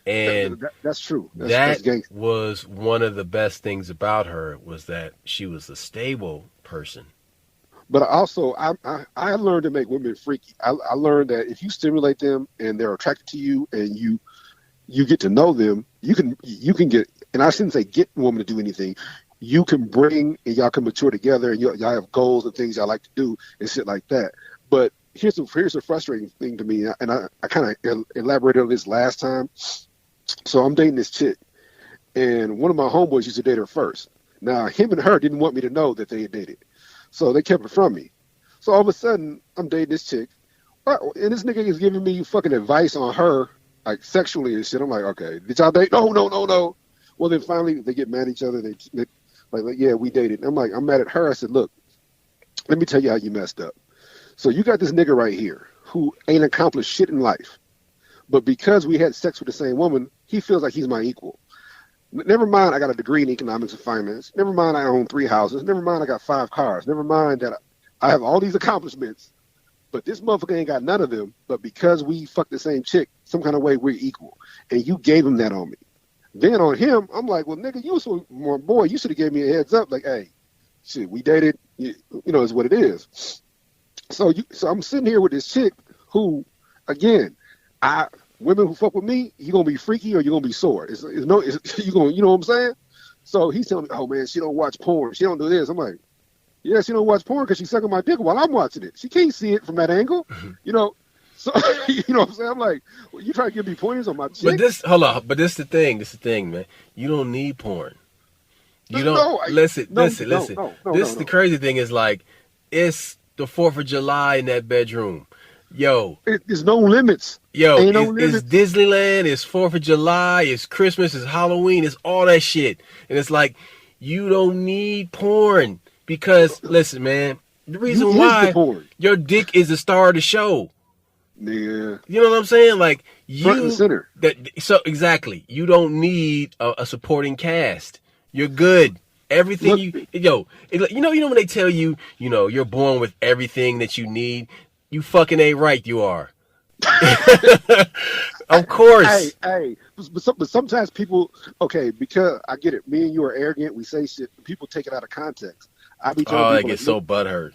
And that's true. That was one of the best things about her, was that she was a stable person. But also, I learned to make women freaky. I learned that if you stimulate them and they're attracted to you, and you get to know them, you can get, and I shouldn't say get a woman to do anything. You can bring, and y'all can mature together, and y'all have goals and things y'all like to do and shit like that. But here's the frustrating thing to me, and I kind of elaborated on this last time. So I'm dating this chick, and one of my homeboys used to date her first. Now, him and her didn't want me to know that they had dated, so they kept it from me. So all of a sudden, I'm dating this chick, and this nigga is giving me fucking advice on her, like sexually and shit. I'm like, okay, did y'all date? No. Well, then finally they get mad at each other. They like, yeah, we dated. And I'm mad at her. I said, look, let me tell you how you messed up. So you got this nigga right here who ain't accomplished shit in life, but because we had sex with the same woman, he feels like he's my equal. Never mind, I got a degree in economics and finance. Never mind, I own 3 houses. Never mind, I got 5 cars. Never mind that I have all these accomplishments, but this motherfucker ain't got none of them. But because we fucked the same chick, some kind of way we're equal. And you gave him that on me. Then on him, I'm like, well, nigga, you should have gave me a heads up. Like, hey, shit, we dated. You know, is what it is. So I'm sitting here with this chick who, again, women who fuck with me, you gonna be freaky or you gonna be sore. You know what I'm saying? So he's telling me, oh man, she don't watch porn. She don't do this. I'm like, yeah, she don't watch porn because she's sucking my dick while I'm watching it. She can't see it from that angle, you know. So you know what I'm saying? I'm like, well, you try to give me pointers on my chick. But this the thing, man. You don't need porn. You don't listen. This is the crazy thing is, like, it's the 4th of July in that bedroom. Yo, there's no limits. Yo, it's Disneyland, it's 4th of July, it's Christmas, it's Halloween, it's all that shit. And it's like, you don't need porn. Because, listen, man, the reason why your dick is the star of the show. Yeah. You know what I'm saying? Like, front and center. So, exactly. You don't need a supporting cast. You're good. Everything you know when they tell you, you're born with everything that you need, you fucking ain't right, you are. Of course. Hey, but sometimes people, because I get it, me and you are arrogant, we say shit, people take it out of context. I be telling people, they get so butthurt.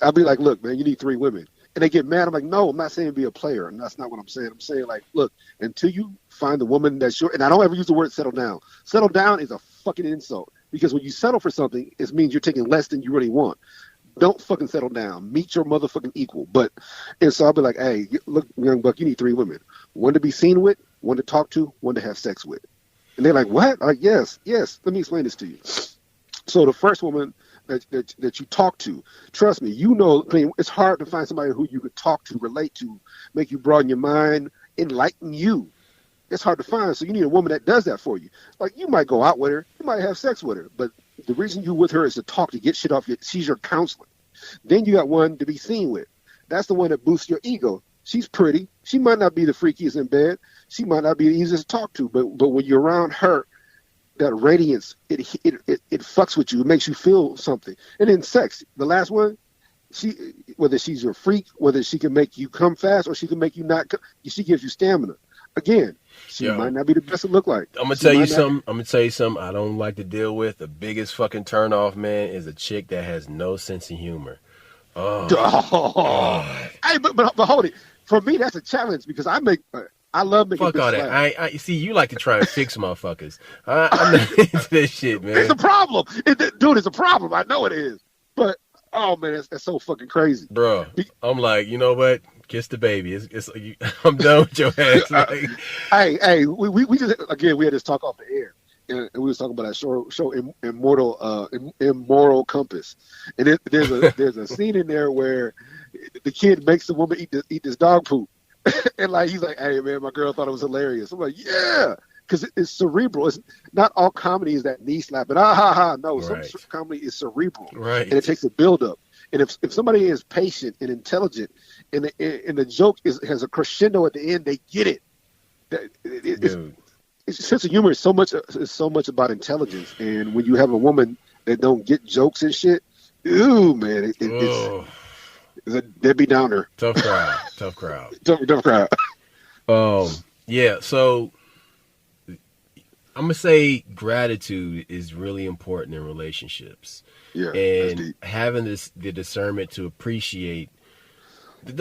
I'll be like, look, man, you need 3 women. and they get mad. I'm like, no, I'm not saying be a player, and that's not what I'm saying. I'm saying like, look, until you find the woman that's your, and I don't ever use the word settle down. Settle down is a fucking insult because when you settle for something, it means you're taking less than you really want. Don't fucking settle down. Meet your motherfucking equal. But and so I'll be like, hey, look, young buck, you need 3 women: one to be seen with, one to talk to, one to have sex with. And they're like, what? I'm like, yes. Let me explain this to you. So the first woman that you talk to, trust me, you know, I mean, it's hard to find somebody who you could talk to, relate to, make you broaden your mind, enlighten you. It's hard to find, so you need a woman that does that for you. Like, you might go out with her, you might have sex with her, but the reason you with her is to talk, to get shit off she's your counselor. Then you got one to be seen with. That's the one that boosts your ego. She's pretty. She might not be the freakiest in bed. She might not be the easiest to talk to, but when you're around her, that radiance, it fucks with you. It makes you feel something. And then sex, the last one, whether she's your freak, whether she can make you come fast or she can make you not come, she gives you stamina. Again, she might not be the best to look like. I'm gonna tell you something I don't like to deal with. The biggest fucking turn off, man, is a chick that has no sense of humor. Hey, but hold it. For me, that's a challenge because I love making fuck all that. I see you like to try and fix motherfuckers. I'm not into this shit, man. It's a problem, dude. It's a problem. I know it is, but oh man, that's so fucking crazy, bro. I'm like, you know what? Kiss the baby. I'm done with your ass. Like, hey, we just again we had this talk off the air, and we was talking about that show Immoral Compass, and there's a scene in there where the kid makes the woman eat this dog poop, and like he's like, hey man, my girl thought it was hilarious. I'm like, yeah, because it's cerebral. It's not all comedy is that knee slapping. No, right. Some comedy is cerebral, right? And it takes a build up. And if somebody is patient and intelligent, and the joke has a crescendo at the end, they get it. It's sense of humor is so much about intelligence. And when you have a woman that don't get jokes and shit, ooh man, it's a Debbie Downer. Tough crowd. Tough crowd. Yeah. So I'm gonna say gratitude is really important in relationships. Yeah, and having the discernment to appreciate.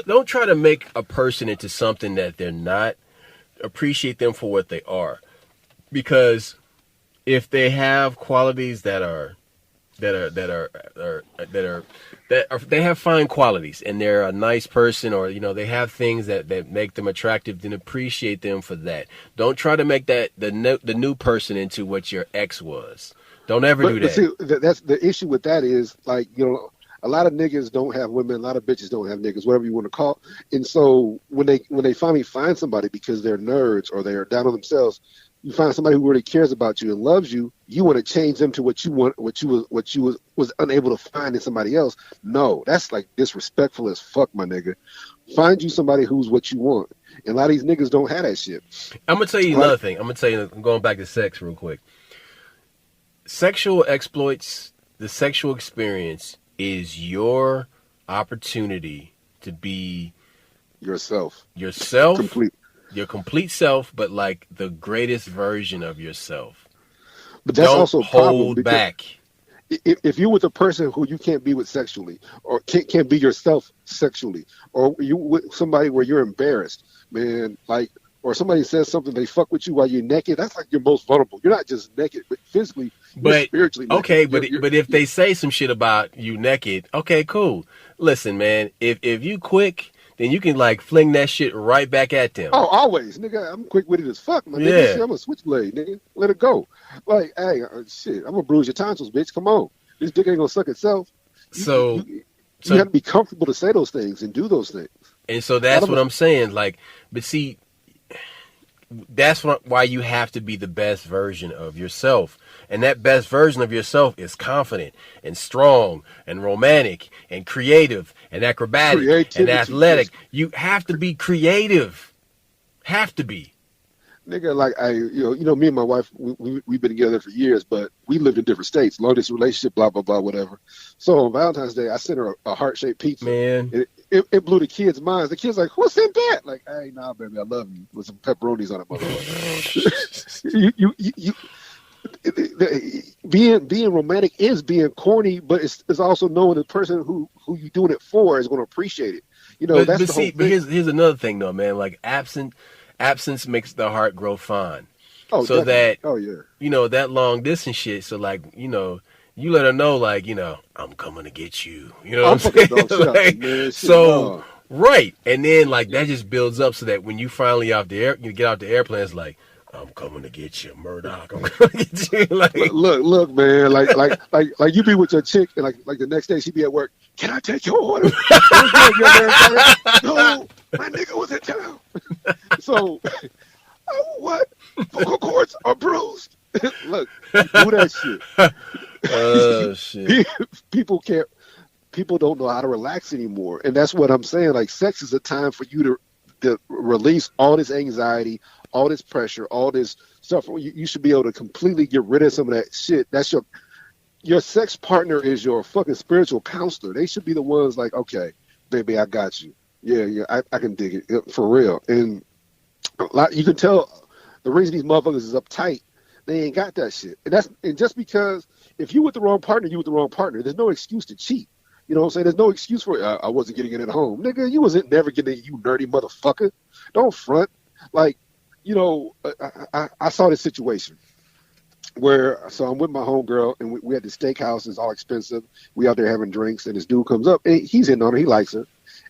Don't try to make a person into something that they're not. Appreciate them for what they are, because if they have qualities they have fine qualities and they're a nice person, or they have things that make them attractive, then appreciate them for that. Don't try to make that the new person into what your ex was. Don't ever do that. But see, that's the issue with that is, like, a lot of niggas don't have women, a lot of bitches don't have niggas, whatever you want to call it. And so when they finally find somebody because they're nerds or they're down on themselves, you find somebody who really cares about you and loves you, you want to change them to what you want, what you was unable to find in somebody else. No, that's like disrespectful as fuck, my nigga. Find you somebody who's what you want. And a lot of these niggas don't have that shit. I'm going to tell you another thing. I'm going back to sex real quick. Sexual exploits, the sexual experience is your opportunity to be yourself, complete. Your complete self, but like the greatest version of yourself. But that's also a problem. Hold back. If you're with a person who you can't be with sexually, or can't be yourself sexually, or you with somebody where you're embarrassed, man, like, or somebody says something, they fuck with you while you're naked, that's like you're most vulnerable. You're not just naked, but physically, but spiritually naked. Okay, but if they say some shit about you naked, okay, cool. Listen, man, if you quick, then you can like fling that shit right back at them. Oh, always, nigga. I'm quick-witted as fuck, man. Yeah. Nigga, shit, I'm a switchblade, nigga. Let it go. Like, hey, shit, I'm gonna bruise your tonsils, bitch. Come on, this dick ain't gonna suck itself. You have to be comfortable to say those things and do those things. And so that's what I'm saying. Like, but see, that's why you have to be the best version of yourself. And that best version of yourself is confident and strong and romantic and creative and acrobatic and athletic. You have to be creative. Have to be. Nigga, like, me and my wife, we've been together for years, but we lived in different states. Long distance relationship, blah, blah, blah, whatever. So on Valentine's Day, I sent her a heart-shaped pizza. Man. It blew the kids' minds. The kids like, who sent that? Like, hey, nah, baby, I love you. With some pepperonis on it, motherfucker. Being romantic is being corny, but it's also knowing the person who you're doing it for is going to appreciate it. That's But the whole see, but thing. here's another thing though, man. Like absence makes the heart grow fond. Oh, So definitely. that Oh, yeah. that long distance shit. So like you let her know like I'm coming to get you. You know I'm what fucking I'm the dog saying? shit out you, Like man. Shit, so no. right, and then like Yeah. that just builds up so that when you finally off the air, you get off the airplane, it's like I'm coming to get you, Murdoch. I'm coming to get you. Look, Like look, man. Like you be with your chick, and like the next day she be at work. Can I take your order? What's good, young man? Sorry. No, my nigga was in town. So, oh, what? Vocal cords are bruised. Look, do that shit. oh shit. People can't. People don't know how to relax anymore, and that's what I'm saying. Like, sex is a time for you to release all this anxiety, all this pressure, all this stuff. You should be able to completely get rid of some of that shit. That's your sex partner is your fucking spiritual counselor. They should be the ones like, okay, baby, I got you. Yeah, yeah, I can dig it for real. And a lot, you can tell the reason these motherfuckers is uptight, they ain't got that shit. And just because if you with the wrong partner, you with the wrong partner. There's no excuse to cheat. You know what I'm saying? There's no excuse for I wasn't getting it at home. Nigga, you wasn't never getting it, you nerdy motherfucker. Don't front. Like, I saw this situation where so I'm with my homegirl and we at the steakhouse. It's all expensive. We out there having drinks and this dude comes up and he's hitting on her. He likes her.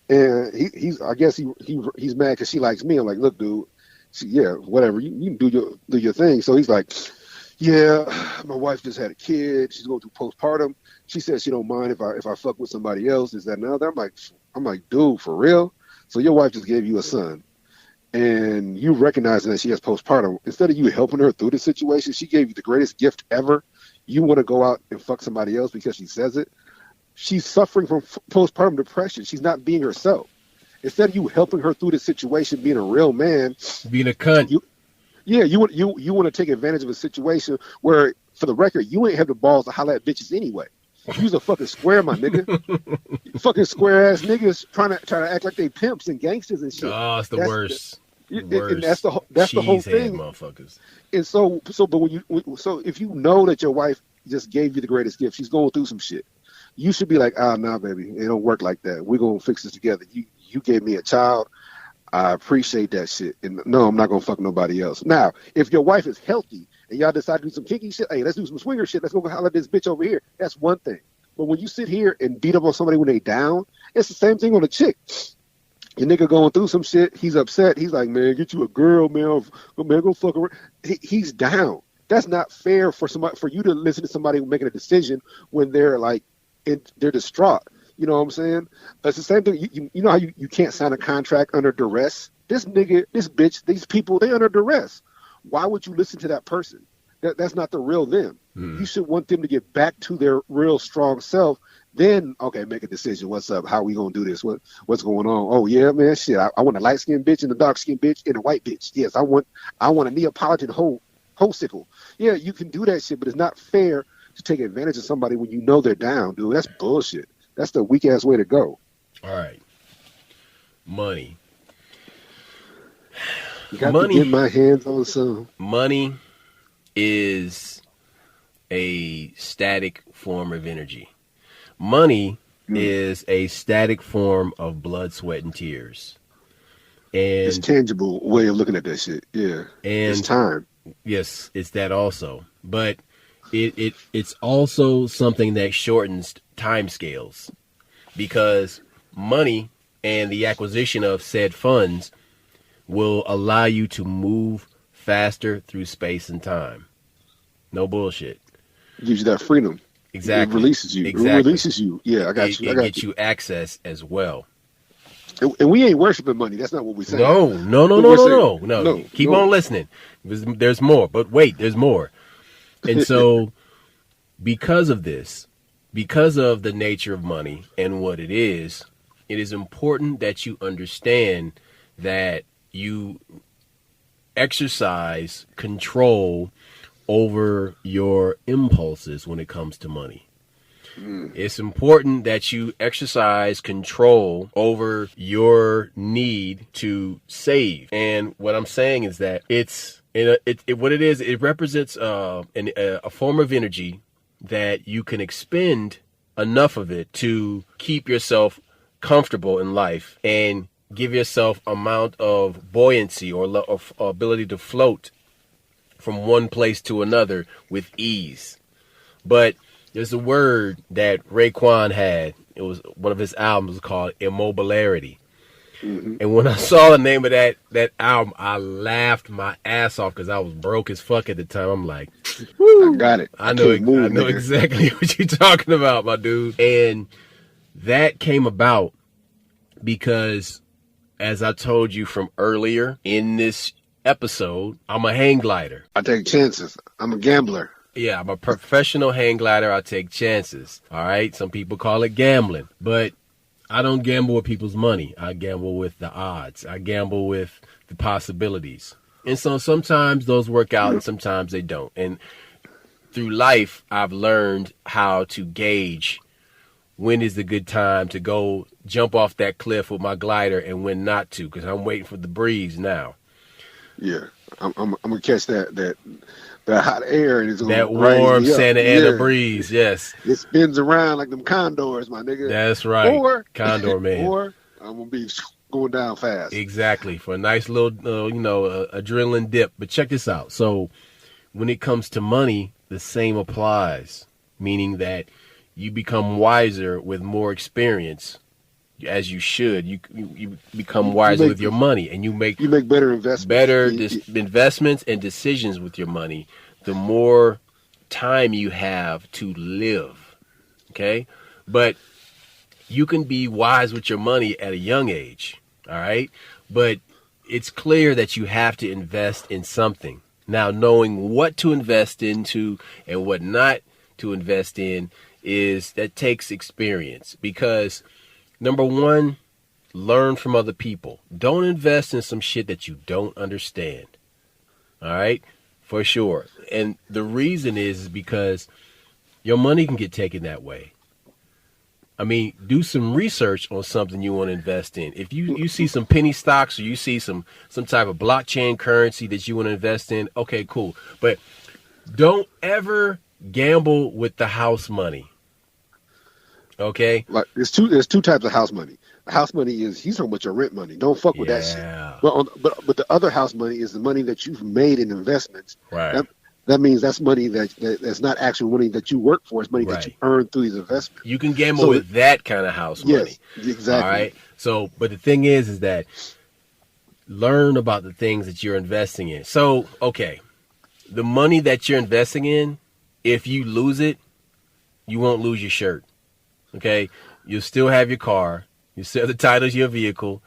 And he's I guess he's mad because she likes me. I'm like, look, dude, yeah, whatever. You can do your thing. So he's like, yeah, my wife just had a kid. She's going through postpartum. She says she don't mind if I fuck with somebody else. Is that and other? I'm like, dude, for real? So your wife just gave you a son, and you recognizing that she has postpartum. Instead of you helping her through the situation, she gave you the greatest gift ever. You want to go out and fuck somebody else because she says it. She's suffering from postpartum depression. She's not being herself. Instead of you helping her through the situation, being a real man, Being a cunt. you want to take advantage of a situation where, for the record, you ain't have the balls to holler at bitches anyway. You's a fucking square, my nigga. Fucking square ass niggas trying to act like they pimps and gangsters and shit. Oh, it's the worst. And that's the whole thing. Motherfuckers. And so if you know that your wife just gave you the greatest gift, she's going through some shit. You should be like, nah, baby, it don't work like that. We're gonna fix this together. You gave me a child. I appreciate that shit. And no, I'm not gonna fuck nobody else. Now, if your wife is healthy and y'all decide to do some kinky shit, hey, let's do some swinger shit. Let's go holler at this bitch over here. That's one thing. But when you sit here and beat up on somebody when they down, it's the same thing on a chick. Your nigga going through some shit, he's upset. He's like, man, get you a girl, man. Go fuck her. He's down. That's not fair for you to listen to somebody making a decision when they're like, they're distraught. You know what I'm saying? It's the same thing. You know how you can't sign a contract under duress? This nigga, this bitch, these people, they under duress. Why would you listen to that person? That's not the real them. You should want them to get back to their real strong self. Then, okay, make a decision. What's up? How we gonna do this? What's going on? Oh yeah, man, shit. I want a light skinned bitch and a dark skinned bitch and a white bitch. Yes, I want a Neapolitan sickle. Yeah, you can do that shit, but it's not fair to take advantage of somebody when you know they're down, dude. That's bullshit. That's the weak ass way to go. All right. Money. Got to get my hands on some. Money is a static form of energy. Money is a static form of blood, sweat, and tears. And it's tangible way of looking at that shit. Yeah. And it's time. Yes, it's that also. But it's also something that shortens time scales, because money and the acquisition of said funds will allow you to move faster through space and time. No bullshit. It gives you that freedom. Exactly. It releases you. Exactly. It releases you. Yeah, I got you. It gets you access as well. And we ain't worshiping money. That's not what we're saying. No. Keep on listening. There's more. But wait, there's more. And so, because of this, because of the nature of money and what it is important that you understand that you exercise control over your impulses when it comes to money. It's important that you exercise control over your need to save. And what I'm saying is that it represents a form of energy that you can expend enough of it to keep yourself comfortable in life and give yourself amount of buoyancy or ability to float from one place to another with ease. But there's a word that Raekwon had. It was one of his albums called Immobilarity. Mm-hmm. And when I saw the name of that album, I laughed my ass off because I was broke as fuck at the time. I'm like, I got it. I know nigga. exactly what you're talking about, my dude. And that came about because, as I told you from earlier in this episode, I'm a hang glider. I take chances. I'm a gambler. Yeah, I'm a professional hang glider. I take chances. All right. Some people call it gambling, but I don't gamble with people's money. I gamble with the odds. I gamble with the possibilities. And so sometimes those work out and sometimes they don't. And through life, I've learned how to gauge when is the good time to go jump off that cliff with my glider and when not to, because I'm waiting for the breeze now. Yeah, I'm gonna catch that hot air and it's gonna that warm Santa Ana breeze. Yes, it spins around like them condors, my nigga. That's right, or condor man. Or I'm gonna be going down fast. Exactly, for a nice little adrenaline dip. But check this out. So when it comes to money, the same applies, meaning that you become wiser with more experience. As you should, you become wiser with your money, and you make better investments, investments and decisions with your money. The more time you have to live, okay? But you can be wise with your money at a young age, all right? But it's clear that you have to invest in something. Now, knowing what to invest into and what not to invest in that takes experience, because number one, learn from other people. Don't invest in some shit that you don't understand. All right? For sure. And the reason is because your money can get taken that way. I mean, do some research on something you want to invest in. If you see some penny stocks or you see some type of blockchain currency that you want to invest in, okay, cool. But don't ever gamble with the house money. Okay. Like there's two types of house money. House money is he's talking about your rent money. Don't fuck with that shit. But the other house money is the money that you've made in investments. Right. That means that's money that's not actual money that you work for. It's money that you earn through these investments. You can gamble with that kind of house money. Yes, exactly. All right. So, but the thing is that learn about the things that you're investing in. So, okay, the money that you're investing in, if you lose it, you won't lose your shirt. Okay, you'll still have your car, you still have the title of your vehicle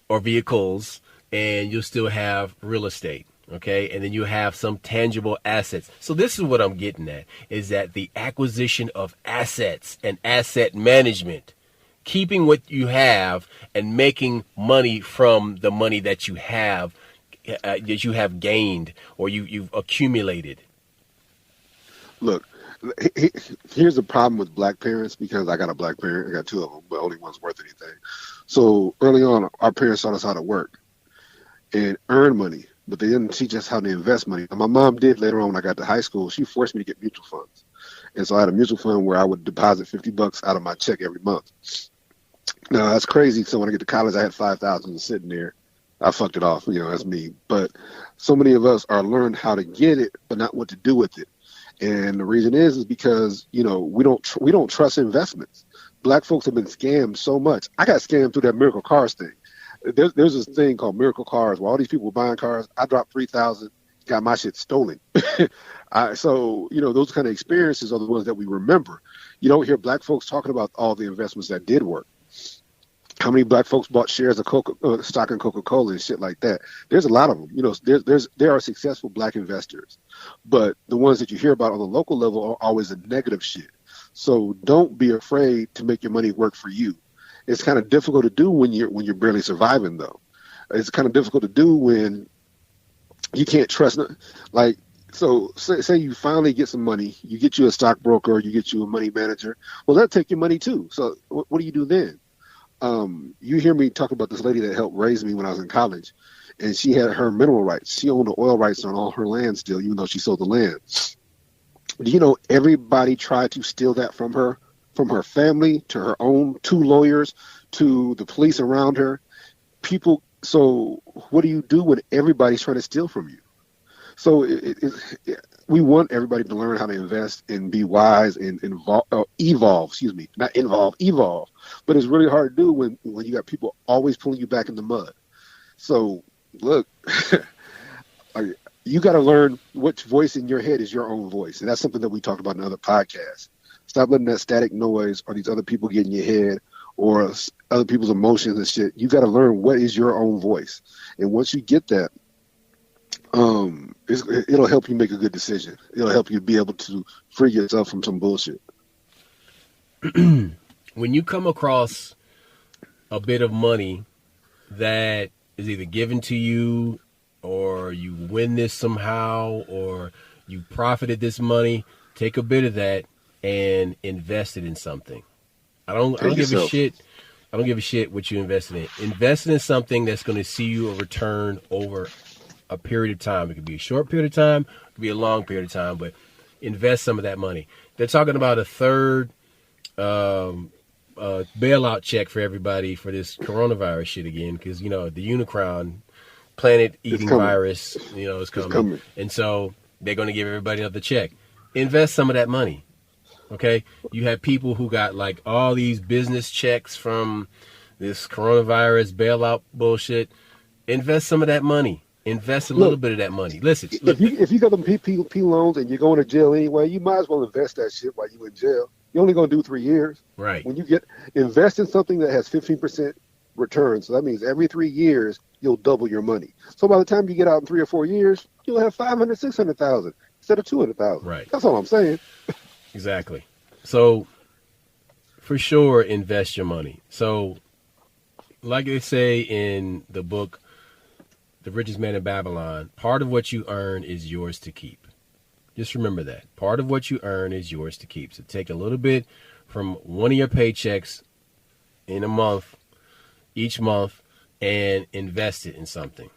or vehicles, and you'll still have real estate. Okay, and then you have some tangible assets. So this is what I'm getting at, is that the acquisition of assets and asset management, keeping what you have and making money from the money that you have gained or you've accumulated. Look. Here's the problem with black parents, because I got a black parent. I got two of them, but only one's worth anything. So early on, our parents taught us how to work and earn money, but they didn't teach us how to invest money. And my mom did later on when I got to high school. She forced me to get mutual funds. And so I had a mutual fund where I would deposit $50 out of my check every month. Now, that's crazy. So when I get to college, I had $5,000 sitting there. I fucked it off. That's me. But so many of us are learned how to get it, but not what to do with it. And the reason is because, we don't trust investments. Black folks have been scammed so much. I got scammed through that Miracle Cars thing. There's this thing called Miracle Cars where all these people were buying cars. I dropped $3,000, got my shit stolen. So those kind of experiences are the ones that we remember. You don't hear black folks talking about all the investments that did work. How many black folks bought shares of stock in Coca-Cola and shit like that? There's a lot of them. There are successful black investors, but the ones that you hear about on the local level are always the negative shit. So don't be afraid to make your money work for you. It's kind of difficult to do when you're barely surviving, though. It's kind of difficult to do when you can't trust. Like, so say you finally get some money, you get you a stockbroker, you get you a money manager. Well, they'll take your money too. So what do you do then? You hear me talk about this lady that helped raise me when I was in college, and she had her mineral rights. She owned the oil rights on all her land still, even though she sold the land. Do you know everybody tried to steal that from her family to her own 2 lawyers to the police around her. People. So what do you do when everybody's trying to steal from you? So we want everybody to learn how to invest and be wise and evolve. Excuse me, not involve, evolve. But it's really hard to do when you got people always pulling you back in the mud. So look, you got to learn which voice in your head is your own voice, and that's something that we talked about in other podcasts. Stop letting that static noise or these other people get in your head or other people's emotions and shit. You got to learn what is your own voice, and once you get that, it'll help you make a good decision. It'll help you be able to free yourself from some bullshit. When you come across a bit of money that is either given to you or you win this somehow or you profited this money, take a bit of that and invest it in something. I don't give a shit. I don't give a shit what you invested in. Invest in something that's going to see you a return over a period of time. It could be a short period of time, it could be a long period of time, but invest some of that money. They're talking about a third bailout check for everybody for this coronavirus shit again, because the Unicron planet-eating virus, is coming, and so they're going to give everybody another check. Invest some of that money. Okay, you have people who got like all these business checks from this coronavirus bailout bullshit. Invest some of that money. Invest a little bit of that money. Listen, if you got them PPP loans and you're going to jail anyway, you might as well invest that shit while you're in jail. You're only going to do 3 years. Right. When you invest in something that has 15% return, so that means every 3 years you'll double your money. So by the time you get out in 3 or 4 years, you'll have 500, 600,000 instead of 200,000. Right. That's all I'm saying. Exactly. So for sure, invest your money. So like they say in the book, The Richest Man in Babylon, part of what you earn is yours to keep. Just remember that. Part of what you earn is yours to keep. So take a little bit from one of your paychecks in a month, each month, and invest it in something.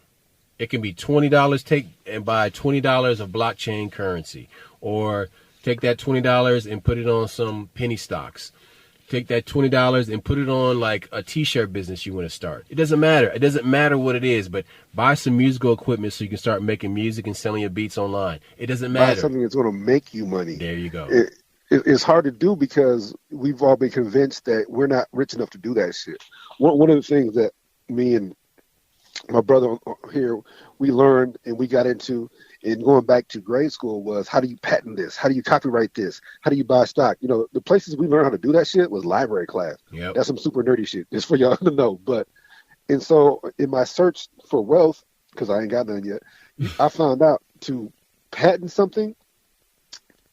It can be $20. Take and buy $20 of blockchain currency, or take that $20 and put it on some penny stocks. Take that $20 and put it on like a t-shirt business you want to start. It doesn't matter. It doesn't matter what it is, but buy some musical equipment so you can start making music and selling your beats online. It doesn't matter. Buy something that's going to make you money. There you go. It's hard to do because we've all been convinced that we're not rich enough to do that shit. One of the things that me and my brother here, we learned and we got into in going back to grade school was, how do you patent this? How do you copyright this? How do you buy stock? The places we learned how to do that shit was library class. Yep. That's some super nerdy shit, just for y'all to know. And so in my search for wealth, because I ain't got none yet, I found out to patent something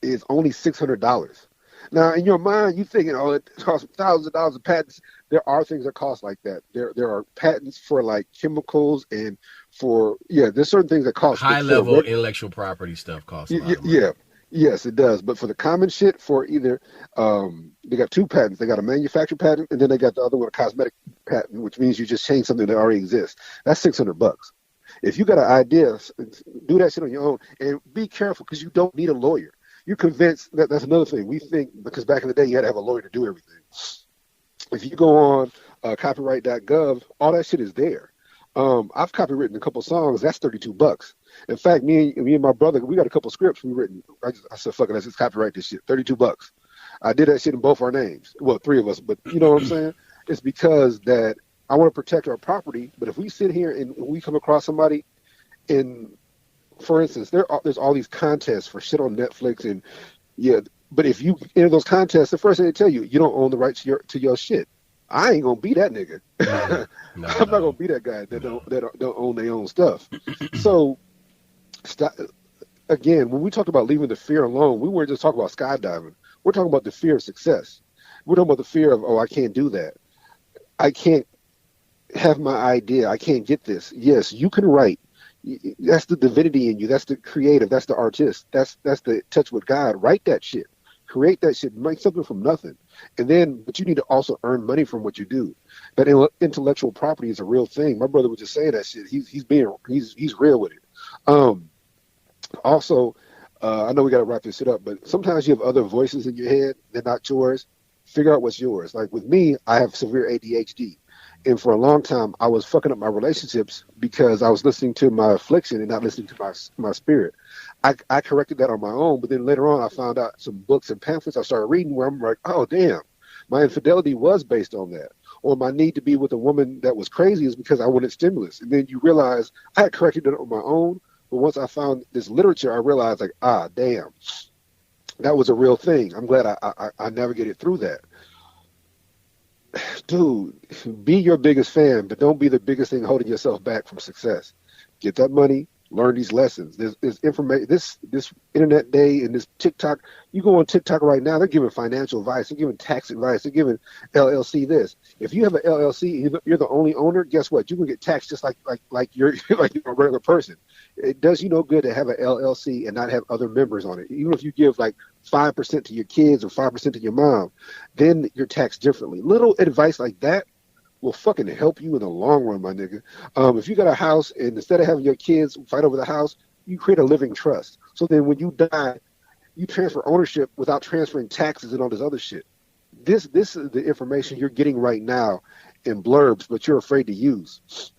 is only $600. Now, in your mind, you thinking, it costs thousands of dollars of patents. There are things that cost like that. There are patents for like chemicals and for, there's certain things that cost. High level intellectual property stuff costs a lot of money. Yeah. Yes, it does. But for the common shit, for either, they got 2 patents. They got a manufacturer patent, and then they got the other one, a cosmetic patent, which means you just change something that already exists. That's $600. If you got an idea, do that shit on your own, and be careful because you don't need a lawyer. You're convinced that's another thing. We think because back in the day you had to have a lawyer to do everything. If you go on copyright.gov, all that shit is there. I've copywritten a couple songs. That's $32. In fact, me and my brother, we got a couple scripts we written. I said, fuck it, let's just copyright this shit. $32. I did that shit in both our names. Well, 3 of us, but you know what I'm saying? It's because that I want to protect our property. But if we sit here and we come across somebody and, for instance, there's all these contests for shit on Netflix and but if you enter those contests, the first thing they tell you, you don't own the rights to your shit. I ain't gonna be that nigga. I'm not gonna be that guy that don't own their own stuff. So, again, when we talked about leaving the fear alone, we weren't just talking about skydiving. We're talking about the fear of success. We're talking about the fear of, I can't do that. I can't have my idea. I can't get this. Yes, you can write. That's the divinity in you. That's the creative. That's the artist. That's the touch with God. Write that shit. Create that shit. Make something from nothing. But you need to also earn money from what you do. That intellectual property is a real thing. My brother was just saying that shit. He's real with it. Also, I know we got to wrap this shit up, but sometimes you have other voices in your head. They're not yours. Figure out what's yours. Like with me, I have severe ADHD. And for a long time, I was fucking up my relationships because I was listening to my affliction and not listening to my spirit. I corrected that on my own, but then later on, I found out some books and pamphlets I started reading where I'm like, oh, damn, my infidelity was based on that. Or my need to be with a woman that was crazy is because I wanted stimulus. And then you realize I had corrected it on my own. But once I found this literature, I realized, like, ah, damn, that was a real thing. I'm glad I navigated through that. Dude, be your biggest fan, but don't be the biggest thing holding yourself back from success. Get that money, learn these lessons. There's information. This internet day and this TikTok. You go on TikTok right now, they're giving financial advice, they're giving tax advice, they're giving LLC this. If you have an LLC, and you're the only owner. Guess what? You can get taxed just like you're like you're a regular person. It does you no good to have an LLC and not have other members on it. Even if you give like 5% to your kids or 5% to your mom, then you're taxed differently. Little advice like that will fucking help you in the long run, my nigga. If you got a house and instead of having your kids fight over the house, you create a living trust. So then when you die, you transfer ownership without transferring taxes and all this other shit. This is the information you're getting right now in blurbs, but you're afraid to use.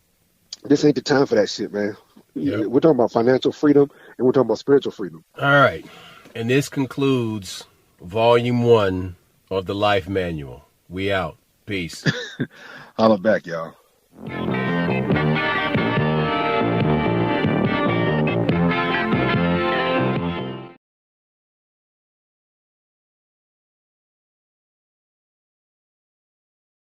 This ain't the time for that shit, man. Yep. We're talking about financial freedom and we're talking about spiritual freedom. All right. And this concludes Volume 1 of the Life Manual. We out. Peace. Holla back, y'all.